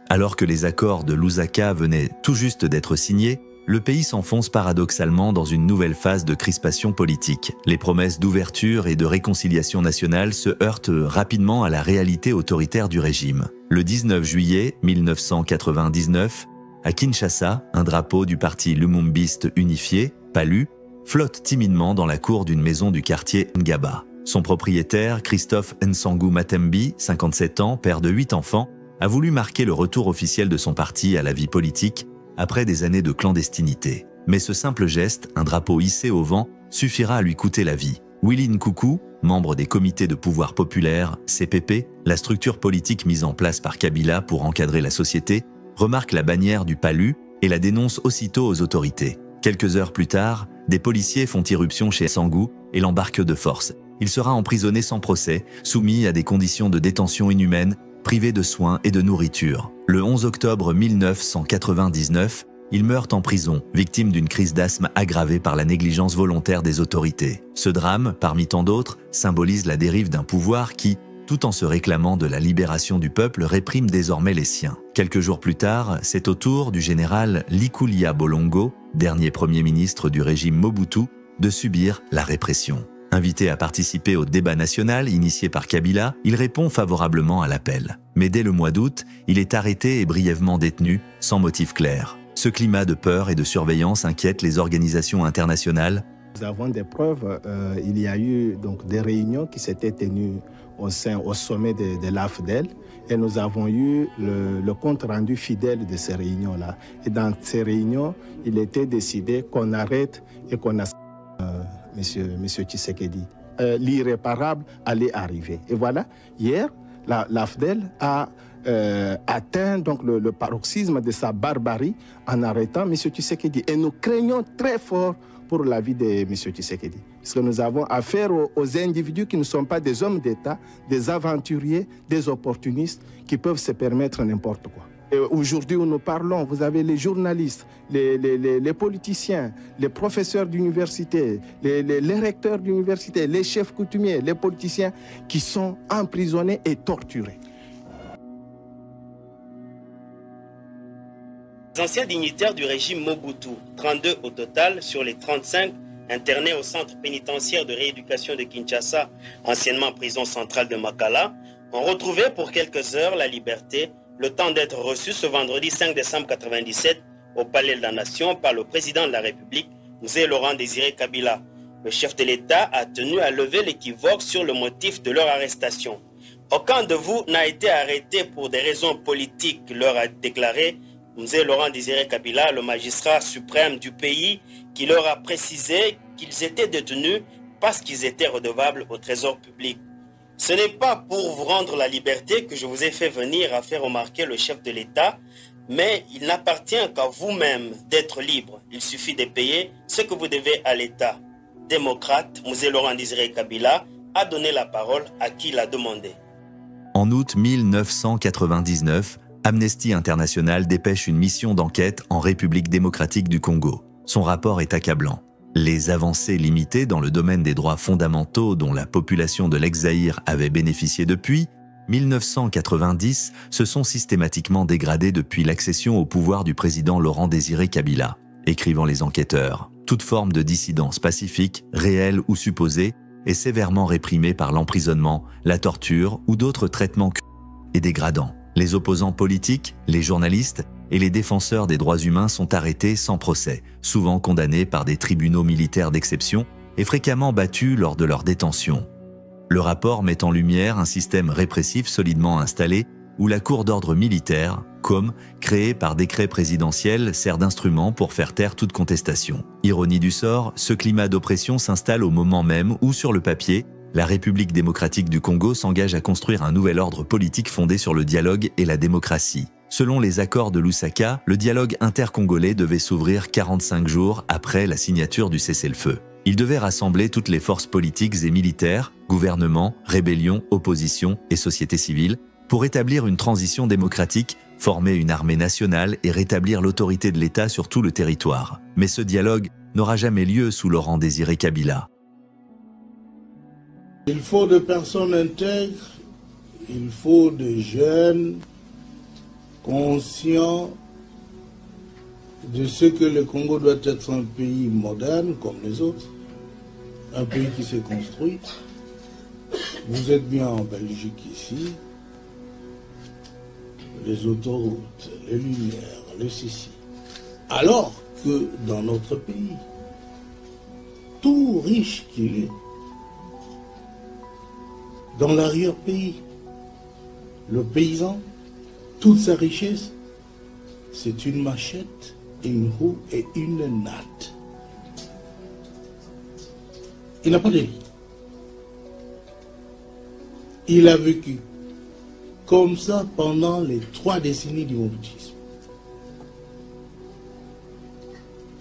Alors que les accords de Lusaka venaient tout juste d'être signés, le pays s'enfonce paradoxalement dans une nouvelle phase de crispation politique. Les promesses d'ouverture et de réconciliation nationale se heurtent rapidement à la réalité autoritaire du régime. Le 19 juillet 1999, à Kinshasa, un drapeau du parti lumumbiste unifié, PALU, flotte timidement dans la cour d'une maison du quartier Ngaba. Son propriétaire, Christophe Nsangu Matembi, 57 ans, père de 8 enfants, a voulu marquer le retour officiel de son parti à la vie politique après des années de clandestinité. Mais ce simple geste, un drapeau hissé au vent, suffira à lui coûter la vie. Willy Nkoukou, membre des comités de pouvoir populaire, CPP, la structure politique mise en place par Kabila pour encadrer la société, remarque la bannière du PALU et la dénonce aussitôt aux autorités. Quelques heures plus tard, des policiers font irruption chez Nsangu et l'embarquent de force. Il sera emprisonné sans procès, soumis à des conditions de détention inhumaines, privé de soins et de nourriture. Le 11 octobre 1999, il meurt en prison, victime d'une crise d'asthme aggravée par la négligence volontaire des autorités. Ce drame, parmi tant d'autres, symbolise la dérive d'un pouvoir qui, tout en se réclamant de la libération du peuple, réprime désormais les siens. Quelques jours plus tard, c'est au tour du général Likulia Bolongo, dernier premier ministre du régime Mobutu, de subir la répression. Invité à participer au débat national initié par Kabila, il répond favorablement à l'appel. Mais dès le mois d'août, il est arrêté et brièvement détenu, sans motif clair. Ce climat de peur et de surveillance inquiète les organisations internationales. Nous avons des preuves. Il y a eu donc des réunions qui s'étaient tenues au sommet de l'AFDEL et nous avons eu le compte rendu fidèle de ces réunions-là. Et dans ces réunions, il était décidé qu'on arrête et qu'on a Monsieur Tshisekedi. L'irréparable allait arriver. Et voilà, hier, l'AFDEL a atteint donc le paroxysme de sa barbarie en arrêtant M. Tshisekedi. Et nous craignons très fort pour la vie de M. Tshisekedi. Parce que nous avons affaire aux individus qui ne sont pas des hommes d'État, des aventuriers, des opportunistes qui peuvent se permettre n'importe quoi. Aujourd'hui où nous parlons, vous avez les journalistes, les politiciens, les professeurs d'université, les recteurs d'université, les chefs coutumiers, les politiciens qui sont emprisonnés et torturés. Les anciens dignitaires du régime Mobutu, 32 au total sur les 35 internés au centre pénitentiaire de rééducation de Kinshasa, anciennement prison centrale de Makala, ont retrouvé pour quelques heures la liberté, le temps d'être reçus ce vendredi 5 décembre 1997 au Palais de la Nation par le président de la République, Mzee Laurent Désiré Kabila. Le chef de l'État a tenu à lever l'équivoque sur le motif de leur arrestation. Aucun de vous n'a été arrêté pour des raisons politiques, leur a déclaré Mzee Laurent Désiré Kabila, le magistrat suprême du pays, qui leur a précisé qu'ils étaient détenus parce qu'ils étaient redevables au trésor public. Ce n'est pas pour vous rendre la liberté que je vous ai fait venir, a fait remarquer le chef de l'État, mais il n'appartient qu'à vous-même d'être libre. Il suffit de payer ce que vous devez à l'État. Démocrate, Mzee Laurent Désiré Kabila a donné la parole à qui l'a demandé. En août 1999, Amnesty International dépêche une mission d'enquête en République démocratique du Congo. Son rapport est accablant. Les avancées limitées dans le domaine des droits fondamentaux dont la population de l'ex-Zaïre avait bénéficié depuis 1990 se sont systématiquement dégradées depuis l'accession au pouvoir du président Laurent Désiré Kabila, écrivant les enquêteurs. Toute forme de dissidence pacifique, réelle ou supposée, est sévèrement réprimée par l'emprisonnement, la torture ou d'autres traitements et dégradants. Les opposants politiques, les journalistes et les défenseurs des droits humains sont arrêtés sans procès, souvent condamnés par des tribunaux militaires d'exception et fréquemment battus lors de leur détention. Le rapport met en lumière un système répressif solidement installé où la cour d'ordre militaire, comme créée par décret présidentiel, sert d'instrument pour faire taire toute contestation. Ironie du sort, ce climat d'oppression s'installe au moment même où, sur le papier, la République démocratique du Congo s'engage à construire un nouvel ordre politique fondé sur le dialogue et la démocratie. Selon les accords de Lusaka, le dialogue intercongolais devait s'ouvrir 45 jours après la signature du cessez-le-feu. Il devait rassembler toutes les forces politiques et militaires, gouvernement, rébellion, opposition et société civile, pour établir une transition démocratique, former une armée nationale et rétablir l'autorité de l'État sur tout le territoire. Mais ce dialogue n'aura jamais lieu sous Laurent Désiré Kabila. Il faut des personnes intègres, il faut des jeunes conscients de ce que le Congo doit être un pays moderne comme les autres, un pays qui s'est construit. Vous êtes bien en Belgique ici, les autoroutes, les lumières, le ceci. Alors que dans notre pays, tout riche qu'il est, dans l'arrière-pays, le paysan, toute sa richesse, c'est une machette, une roue et une natte. Il n'a pas de lit. Il a vécu comme ça pendant les 3 décennies du moutisme.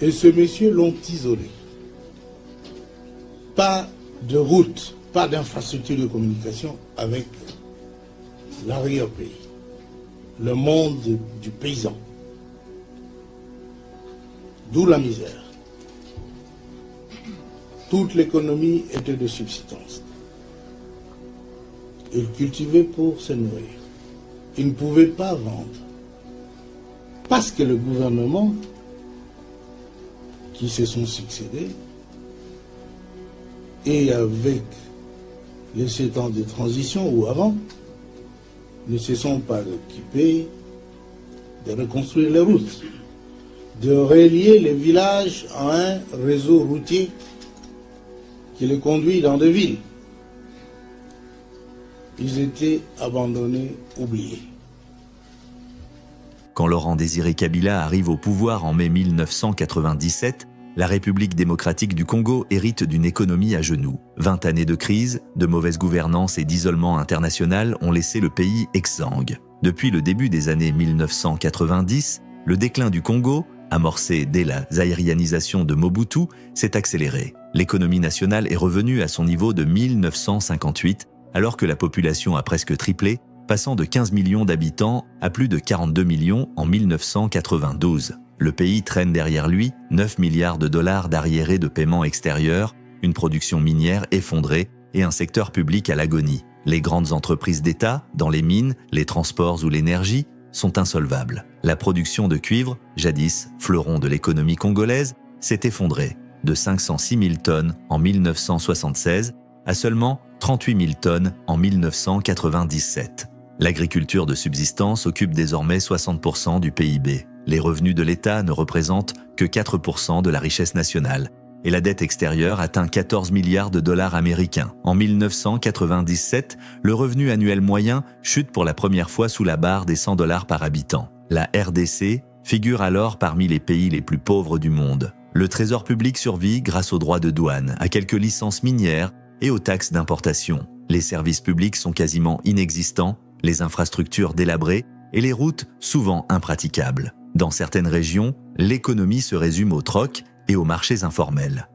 Et ce monsieur l'ont isolé. Pas de route, pas d'infrastructure de communication avec l'arrière-pays, le monde du paysan. D'où la misère. Toute l'économie était de subsistance. Il cultivait pour se nourrir. Il ne pouvait pas vendre. Parce que le gouvernement qui se sont succédés, et avec les 7 ans de transition ou avant, ne se sont pas occupés de reconstruire les routes, de relier les villages à un réseau routier qui les conduit dans des villes. Ils étaient abandonnés, oubliés. Quand Laurent Désiré Kabila arrive au pouvoir en mai 1997, la République démocratique du Congo hérite d'une économie à genoux. 20 années de crise, de mauvaise gouvernance et d'isolement international ont laissé le pays exsangue. Depuis le début des années 1990, le déclin du Congo, amorcé dès la zaïrianisation de Mobutu, s'est accéléré. L'économie nationale est revenue à son niveau de 1958, alors que la population a presque triplé passant de 15 millions d'habitants à plus de 42 millions en 1992. Le pays traîne derrière lui 9 milliards de dollars d'arriérés de paiements extérieurs, une production minière effondrée et un secteur public à l'agonie. Les grandes entreprises d'État, dans les mines, les transports ou l'énergie, sont insolvables. La production de cuivre, jadis fleuron de l'économie congolaise, s'est effondrée de 506 000 tonnes en 1976 à seulement 38 000 tonnes en 1997. L'agriculture de subsistance occupe désormais 60% du PIB. Les revenus de l'État ne représentent que 4% de la richesse nationale et la dette extérieure atteint 14 milliards de dollars américains. En 1997, le revenu annuel moyen chute pour la première fois sous la barre des 100 dollars par habitant. La RDC figure alors parmi les pays les plus pauvres du monde. Le trésor public survit grâce aux droits de douane, à quelques licences minières et aux taxes d'importation. Les services publics sont quasiment inexistants, les infrastructures délabrées et les routes souvent impraticables. Dans certaines régions, l'économie se résume au troc et aux marchés informels.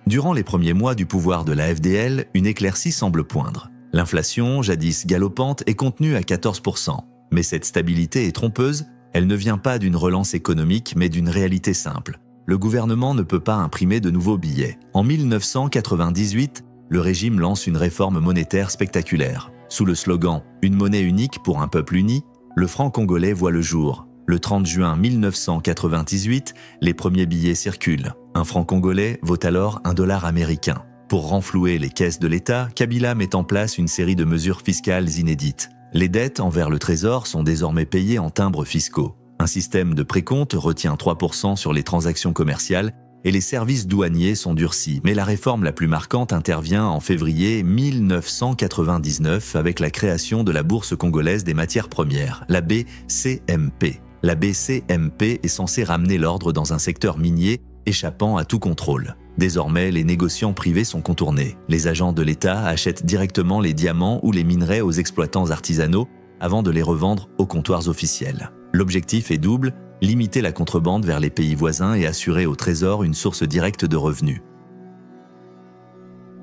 Durant les premiers mois du pouvoir de la FDL, une éclaircie semble poindre. L'inflation, jadis galopante, est contenue à 14%. Mais cette stabilité est trompeuse, elle ne vient pas d'une relance économique mais d'une réalité simple. Le gouvernement ne peut pas imprimer de nouveaux billets. En 1998, le régime lance une réforme monétaire spectaculaire. Sous le slogan « Une monnaie unique pour un peuple uni », le franc congolais voit le jour. Le 30 juin 1998, les premiers billets circulent. Un franc congolais vaut alors $1 américain. Pour renflouer les caisses de l'État, Kabila met en place une série de mesures fiscales inédites. Les dettes envers le Trésor sont désormais payées en timbres fiscaux. Un système de précompte retient 3% sur les transactions commerciales et les services douaniers sont durcis. Mais la réforme la plus marquante intervient en février 1999 avec la création de la Bourse congolaise des matières premières, la BCMP. La BCMP est censée ramener l'ordre dans un secteur minier échappant à tout contrôle. Désormais, les négociants privés sont contournés. Les agents de l'État achètent directement les diamants ou les minerais aux exploitants artisanaux avant de les revendre aux comptoirs officiels. L'objectif est double, limiter la contrebande vers les pays voisins et assurer au Trésor une source directe de revenus.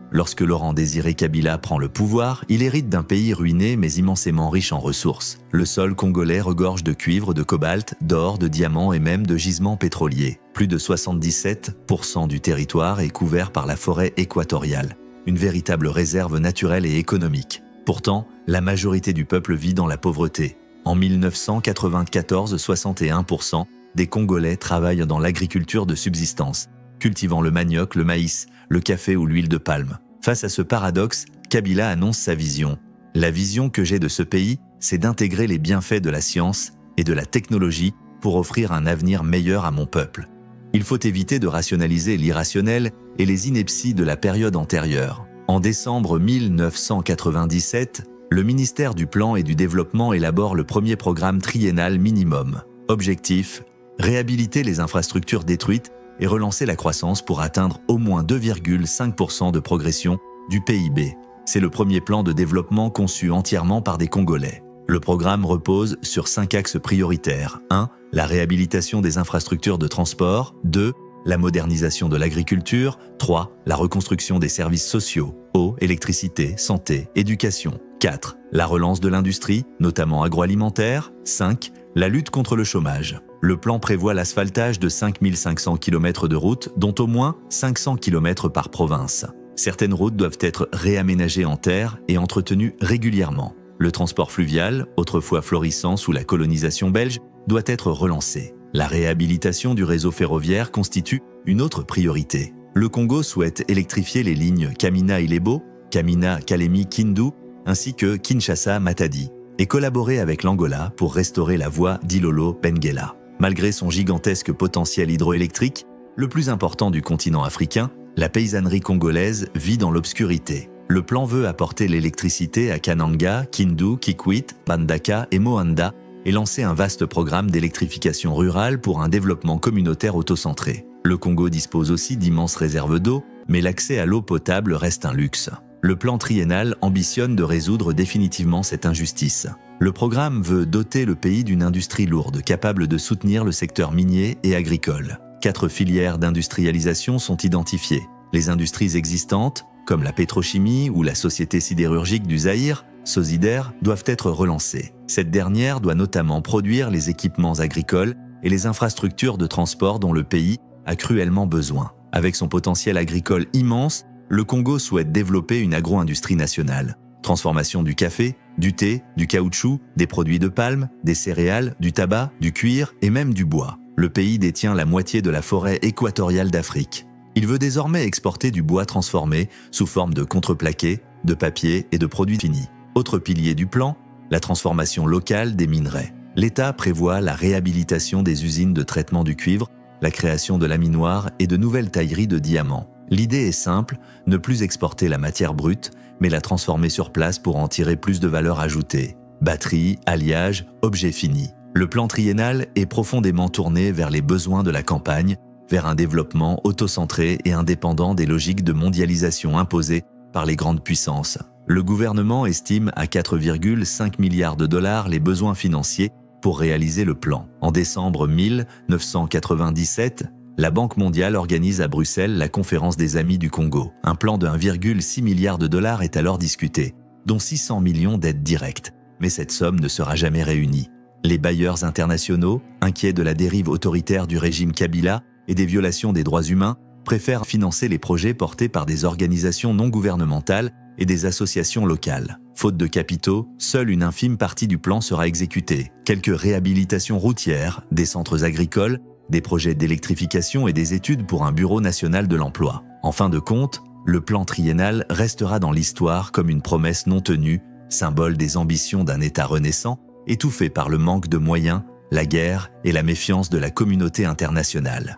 Lorsque Laurent-Désiré Kabila prend le pouvoir, il hérite d'un pays ruiné mais immensément riche en ressources. Le sol congolais regorge de cuivre, de cobalt, d'or, de diamants et même de gisements pétroliers. Plus de 77% du territoire est couvert par la forêt équatoriale, une véritable réserve naturelle et économique. Pourtant, la majorité du peuple vit dans la pauvreté. En 1994, 61% des Congolais travaillent dans l'agriculture de subsistance, cultivant le manioc, le maïs, le café ou l'huile de palme. Face à ce paradoxe, Kabila annonce sa vision. La vision que j'ai de ce pays, c'est d'intégrer les bienfaits de la science et de la technologie pour offrir un avenir meilleur à mon peuple. Il faut éviter de rationaliser l'irrationnel et les inepties de la période antérieure. En décembre 1997, le ministère du Plan et du Développement élabore le premier programme triennal minimum. Objectif : réhabiliter les infrastructures détruites et relancer la croissance pour atteindre au moins 2,5% de progression du PIB. C'est le premier plan de développement conçu entièrement par des Congolais. Le programme repose sur 5 axes prioritaires. 1. La réhabilitation des infrastructures de transport. 2. La modernisation de l'agriculture. 3. La reconstruction des services sociaux, eau, électricité, santé, éducation. 4. La relance de l'industrie, notamment agroalimentaire. 5. La lutte contre le chômage. Le plan prévoit l'asphaltage de 5500 km de routes, dont au moins 500 km par province. Certaines routes doivent être réaménagées en terre et entretenues régulièrement. Le transport fluvial, autrefois florissant sous la colonisation belge, doit être relancé. La réhabilitation du réseau ferroviaire constitue une autre priorité. Le Congo souhaite électrifier les lignes Kamina-Ilebo, Kamina-Kalemi-Kindu, ainsi que Kinshasa-Matadi, et collaborer avec l'Angola pour restaurer la voie d'Ilolo-Benguela. Malgré son gigantesque potentiel hydroélectrique, le plus important du continent africain, la paysannerie congolaise vit dans l'obscurité. Le plan veut apporter l'électricité à Kananga, Kindu, Kikwit, Bandaka et Moanda et lancer un vaste programme d'électrification rurale pour un développement communautaire autocentré. Le Congo dispose aussi d'immenses réserves d'eau, mais l'accès à l'eau potable reste un luxe. Le plan triennal ambitionne de résoudre définitivement cette injustice. Le programme veut doter le pays d'une industrie lourde capable de soutenir le secteur minier et agricole. 4 filières d'industrialisation sont identifiées. Les industries existantes, comme la pétrochimie ou la société sidérurgique du Zaïre, Sosider, doivent être relancées. Cette dernière doit notamment produire les équipements agricoles et les infrastructures de transport dont le pays a cruellement besoin. Avec son potentiel agricole immense, le Congo souhaite développer une agro-industrie nationale. Transformation du café, du thé, du caoutchouc, des produits de palme, des céréales, du tabac, du cuir et même du bois. Le pays détient la moitié de la forêt équatoriale d'Afrique. Il veut désormais exporter du bois transformé sous forme de contreplaqué, de papier et de produits finis. Autre pilier du plan, la transformation locale des minerais. L'État prévoit la réhabilitation des usines de traitement du cuivre, la création de laminoirs et de nouvelles tailleries de diamants. L'idée est simple, ne plus exporter la matière brute, mais la transformer sur place pour en tirer plus de valeur ajoutée. Batteries, alliages, objets finis. Le plan triennal est profondément tourné vers les besoins de la campagne, vers un développement autocentré et indépendant des logiques de mondialisation imposées par les grandes puissances. Le gouvernement estime à 4,5 milliards de dollars les besoins financiers pour réaliser le plan. En décembre 1997, la Banque mondiale organise à Bruxelles la conférence des Amis du Congo. Un plan de 1,6 milliard de dollars est alors discuté, dont 600 millions d'aides directes. Mais cette somme ne sera jamais réunie. Les bailleurs internationaux, inquiets de la dérive autoritaire du régime Kabila et des violations des droits humains, préfèrent financer les projets portés par des organisations non gouvernementales et des associations locales. Faute de capitaux, seule une infime partie du plan sera exécutée. Quelques réhabilitations routières, des centres agricoles, des projets d'électrification et des études pour un bureau national de l'emploi. En fin de compte, le plan triennal restera dans l'histoire comme une promesse non tenue, symbole des ambitions d'un État renaissant, étouffé par le manque de moyens, la guerre et la méfiance de la communauté internationale.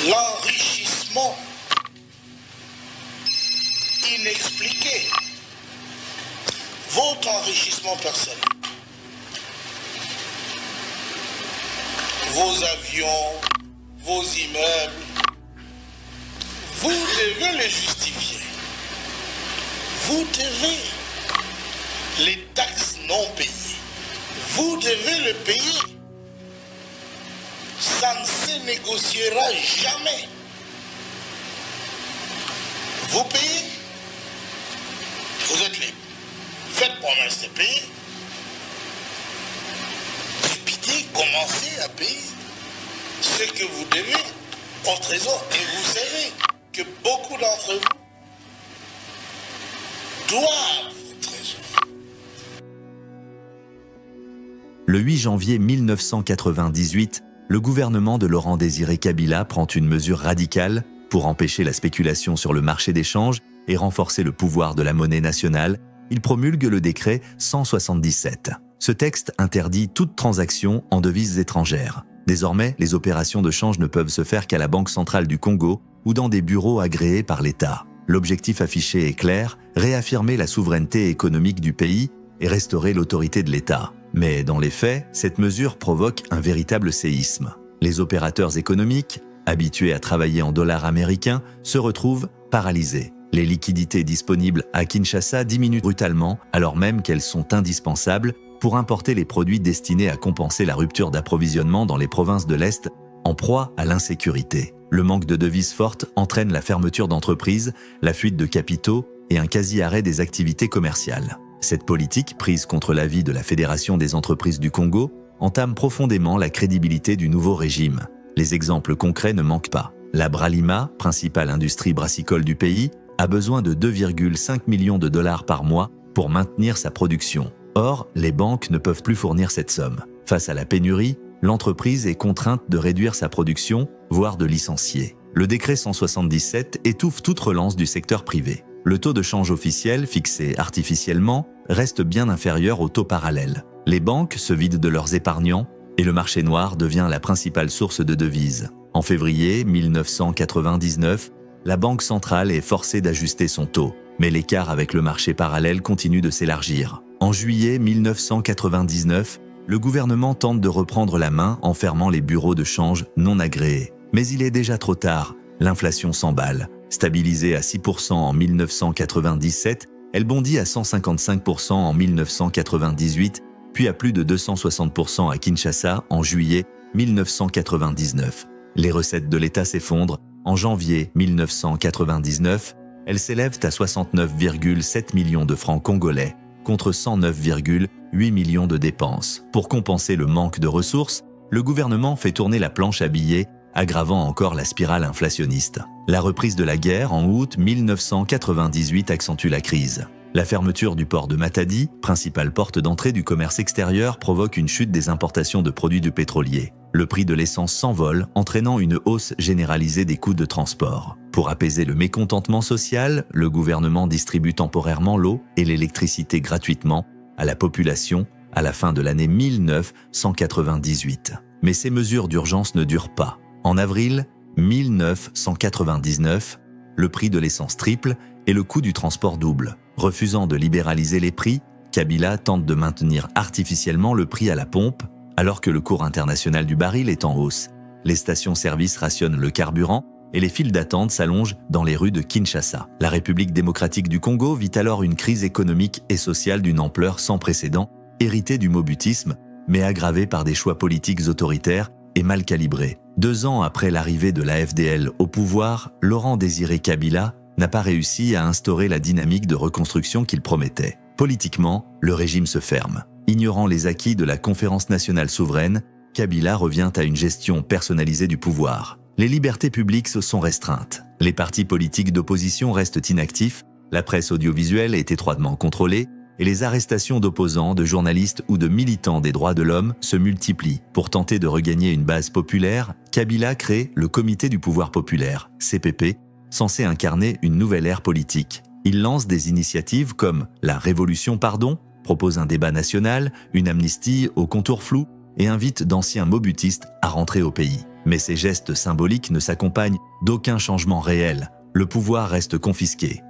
L'enrichissement inexpliqué, votre enrichissement personnel, vos avions, vos immeubles, vous devez les justifier. Vous devez les taxes non payées. Vous devez le payer. Ça ne se négociera jamais. Vous payez, vous êtes libre. Faites promesse de payer. Dépitez, commencez à payer ce que vous devez au trésor. Et vous savez que beaucoup d'entre vous doivent au trésor. Le 8 janvier 1998, le gouvernement de Laurent-Désiré Kabila prend une mesure radicale pour empêcher la spéculation sur le marché des changes et renforcer le pouvoir de la monnaie nationale. Il promulgue le décret 177. Ce texte interdit toute transaction en devises étrangères. Désormais, les opérations de change ne peuvent se faire qu'à la Banque centrale du Congo ou dans des bureaux agréés par l'État. L'objectif affiché est clair, réaffirmer la souveraineté économique du pays et restaurer l'autorité de l'État. Mais dans les faits, cette mesure provoque un véritable séisme. Les opérateurs économiques, habitués à travailler en dollars américains, se retrouvent paralysés. Les liquidités disponibles à Kinshasa diminuent brutalement alors même qu'elles sont indispensables pour importer les produits destinés à compenser la rupture d'approvisionnement dans les provinces de l'Est en proie à l'insécurité. Le manque de devises fortes entraîne la fermeture d'entreprises, la fuite de capitaux et un quasi-arrêt des activités commerciales. Cette politique, prise contre l'avis de la Fédération des entreprises du Congo, entame profondément la crédibilité du nouveau régime. Les exemples concrets ne manquent pas. La Bralima, principale industrie brassicole du pays, a besoin de 2,5 millions de dollars par mois pour maintenir sa production. Or, les banques ne peuvent plus fournir cette somme. Face à la pénurie, l'entreprise est contrainte de réduire sa production, voire de licencier. Le décret 177 étouffe toute relance du secteur privé. Le taux de change officiel, fixé artificiellement, reste bien inférieur au taux parallèle. Les banques se vident de leurs épargnants et le marché noir devient la principale source de devises. En février 1999, la Banque centrale est forcée d'ajuster son taux, mais l'écart avec le marché parallèle continue de s'élargir. En juillet 1999, le gouvernement tente de reprendre la main en fermant les bureaux de change non agréés. Mais il est déjà trop tard, l'inflation s'emballe. Stabilisée à 6% en 1997, elle bondit à 155% en 1998, puis à plus de 260% à Kinshasa en juillet 1999. Les recettes de l'État s'effondrent. En janvier 1999, elles s'élèvent à 69,7 millions de francs congolais, contre 109,8 millions de dépenses. Pour compenser le manque de ressources, le gouvernement fait tourner la planche à billets, aggravant encore la spirale inflationniste. La reprise de la guerre en août 1998 accentue la crise. La fermeture du port de Matadi, principale porte d'entrée du commerce extérieur, provoque une chute des importations de produits du pétrolier. Le prix de l'essence s'envole, entraînant une hausse généralisée des coûts de transport. Pour apaiser le mécontentement social, le gouvernement distribue temporairement l'eau et l'électricité gratuitement à la population à la fin de l'année 1998. Mais ces mesures d'urgence ne durent pas. En avril 1999, le prix de l'essence triple et le coût du transport double. Refusant de libéraliser les prix, Kabila tente de maintenir artificiellement le prix à la pompe, alors que le cours international du baril est en hausse. Les stations-service rationnent le carburant et les files d'attente s'allongent dans les rues de Kinshasa. La République démocratique du Congo vit alors une crise économique et sociale d'une ampleur sans précédent, héritée du mobutisme, mais aggravée par des choix politiques autoritaires et mal calibrés. 2 ans après l'arrivée de la FDL au pouvoir, Laurent Désiré Kabila n'a pas réussi à instaurer la dynamique de reconstruction qu'il promettait. Politiquement, le régime se ferme. Ignorant les acquis de la Conférence nationale souveraine, Kabila revient à une gestion personnalisée du pouvoir. Les libertés publiques se sont restreintes. Les partis politiques d'opposition restent inactifs, la presse audiovisuelle est étroitement contrôlée, et les arrestations d'opposants, de journalistes ou de militants des droits de l'homme se multiplient. Pour tenter de regagner une base populaire, Kabila crée le Comité du pouvoir populaire, CPP, censé incarner une nouvelle ère politique. Il lance des initiatives comme la Révolution Pardon, propose un débat national, une amnistie aux contours flous et invite d'anciens mobutistes à rentrer au pays. Mais ces gestes symboliques ne s'accompagnent d'aucun changement réel. Le pouvoir reste confisqué.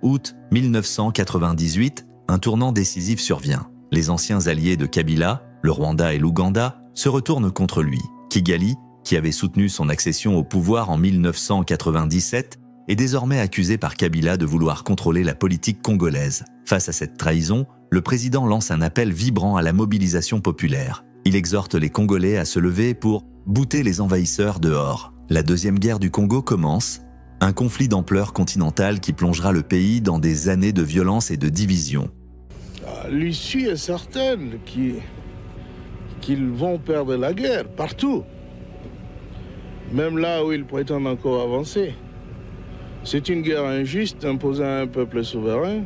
Août 1998, un tournant décisif survient. Les anciens alliés de Kabila, le Rwanda et l'Ouganda, se retournent contre lui. Kigali, qui avait soutenu son accession au pouvoir en 1997, est désormais accusé par Kabila de vouloir contrôler la politique congolaise. Face à cette trahison, le président lance un appel vibrant à la mobilisation populaire. Il exhorte les Congolais à se lever pour bouter les envahisseurs dehors. La deuxième guerre du Congo commence, un conflit d'ampleur continentale qui plongera le pays dans des années de violence et de division. L'issue est certaine qu'ils vont perdre la guerre partout, même là où ils prétendent encore avancer. C'est une guerre injuste imposée à un peuple souverain.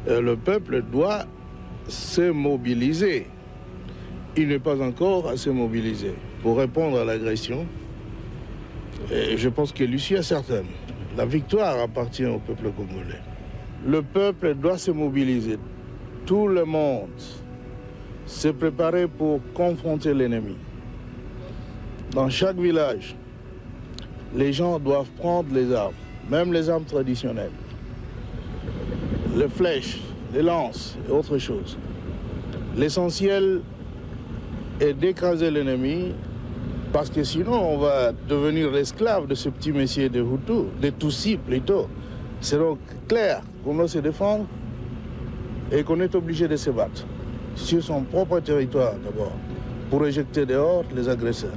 Et le peuple doit se mobiliser. Il n'est pas encore assez mobilisé pour répondre à l'agression. Et je pense que l'issue est certaine. La victoire appartient au peuple congolais. Le peuple doit se mobiliser. Tout le monde s'est préparé pour confronter l'ennemi. Dans chaque village, les gens doivent prendre les armes, même les armes traditionnelles. Les flèches, les lances et autre chose. L'essentiel est d'écraser l'ennemi, parce que sinon on va devenir l'esclave de ce petit messier de Hutu, de Tutsi plutôt. C'est donc clair qu'on doit se défendre et qu'on est obligé de se battre sur son propre territoire d'abord, pour éjecter dehors les agresseurs.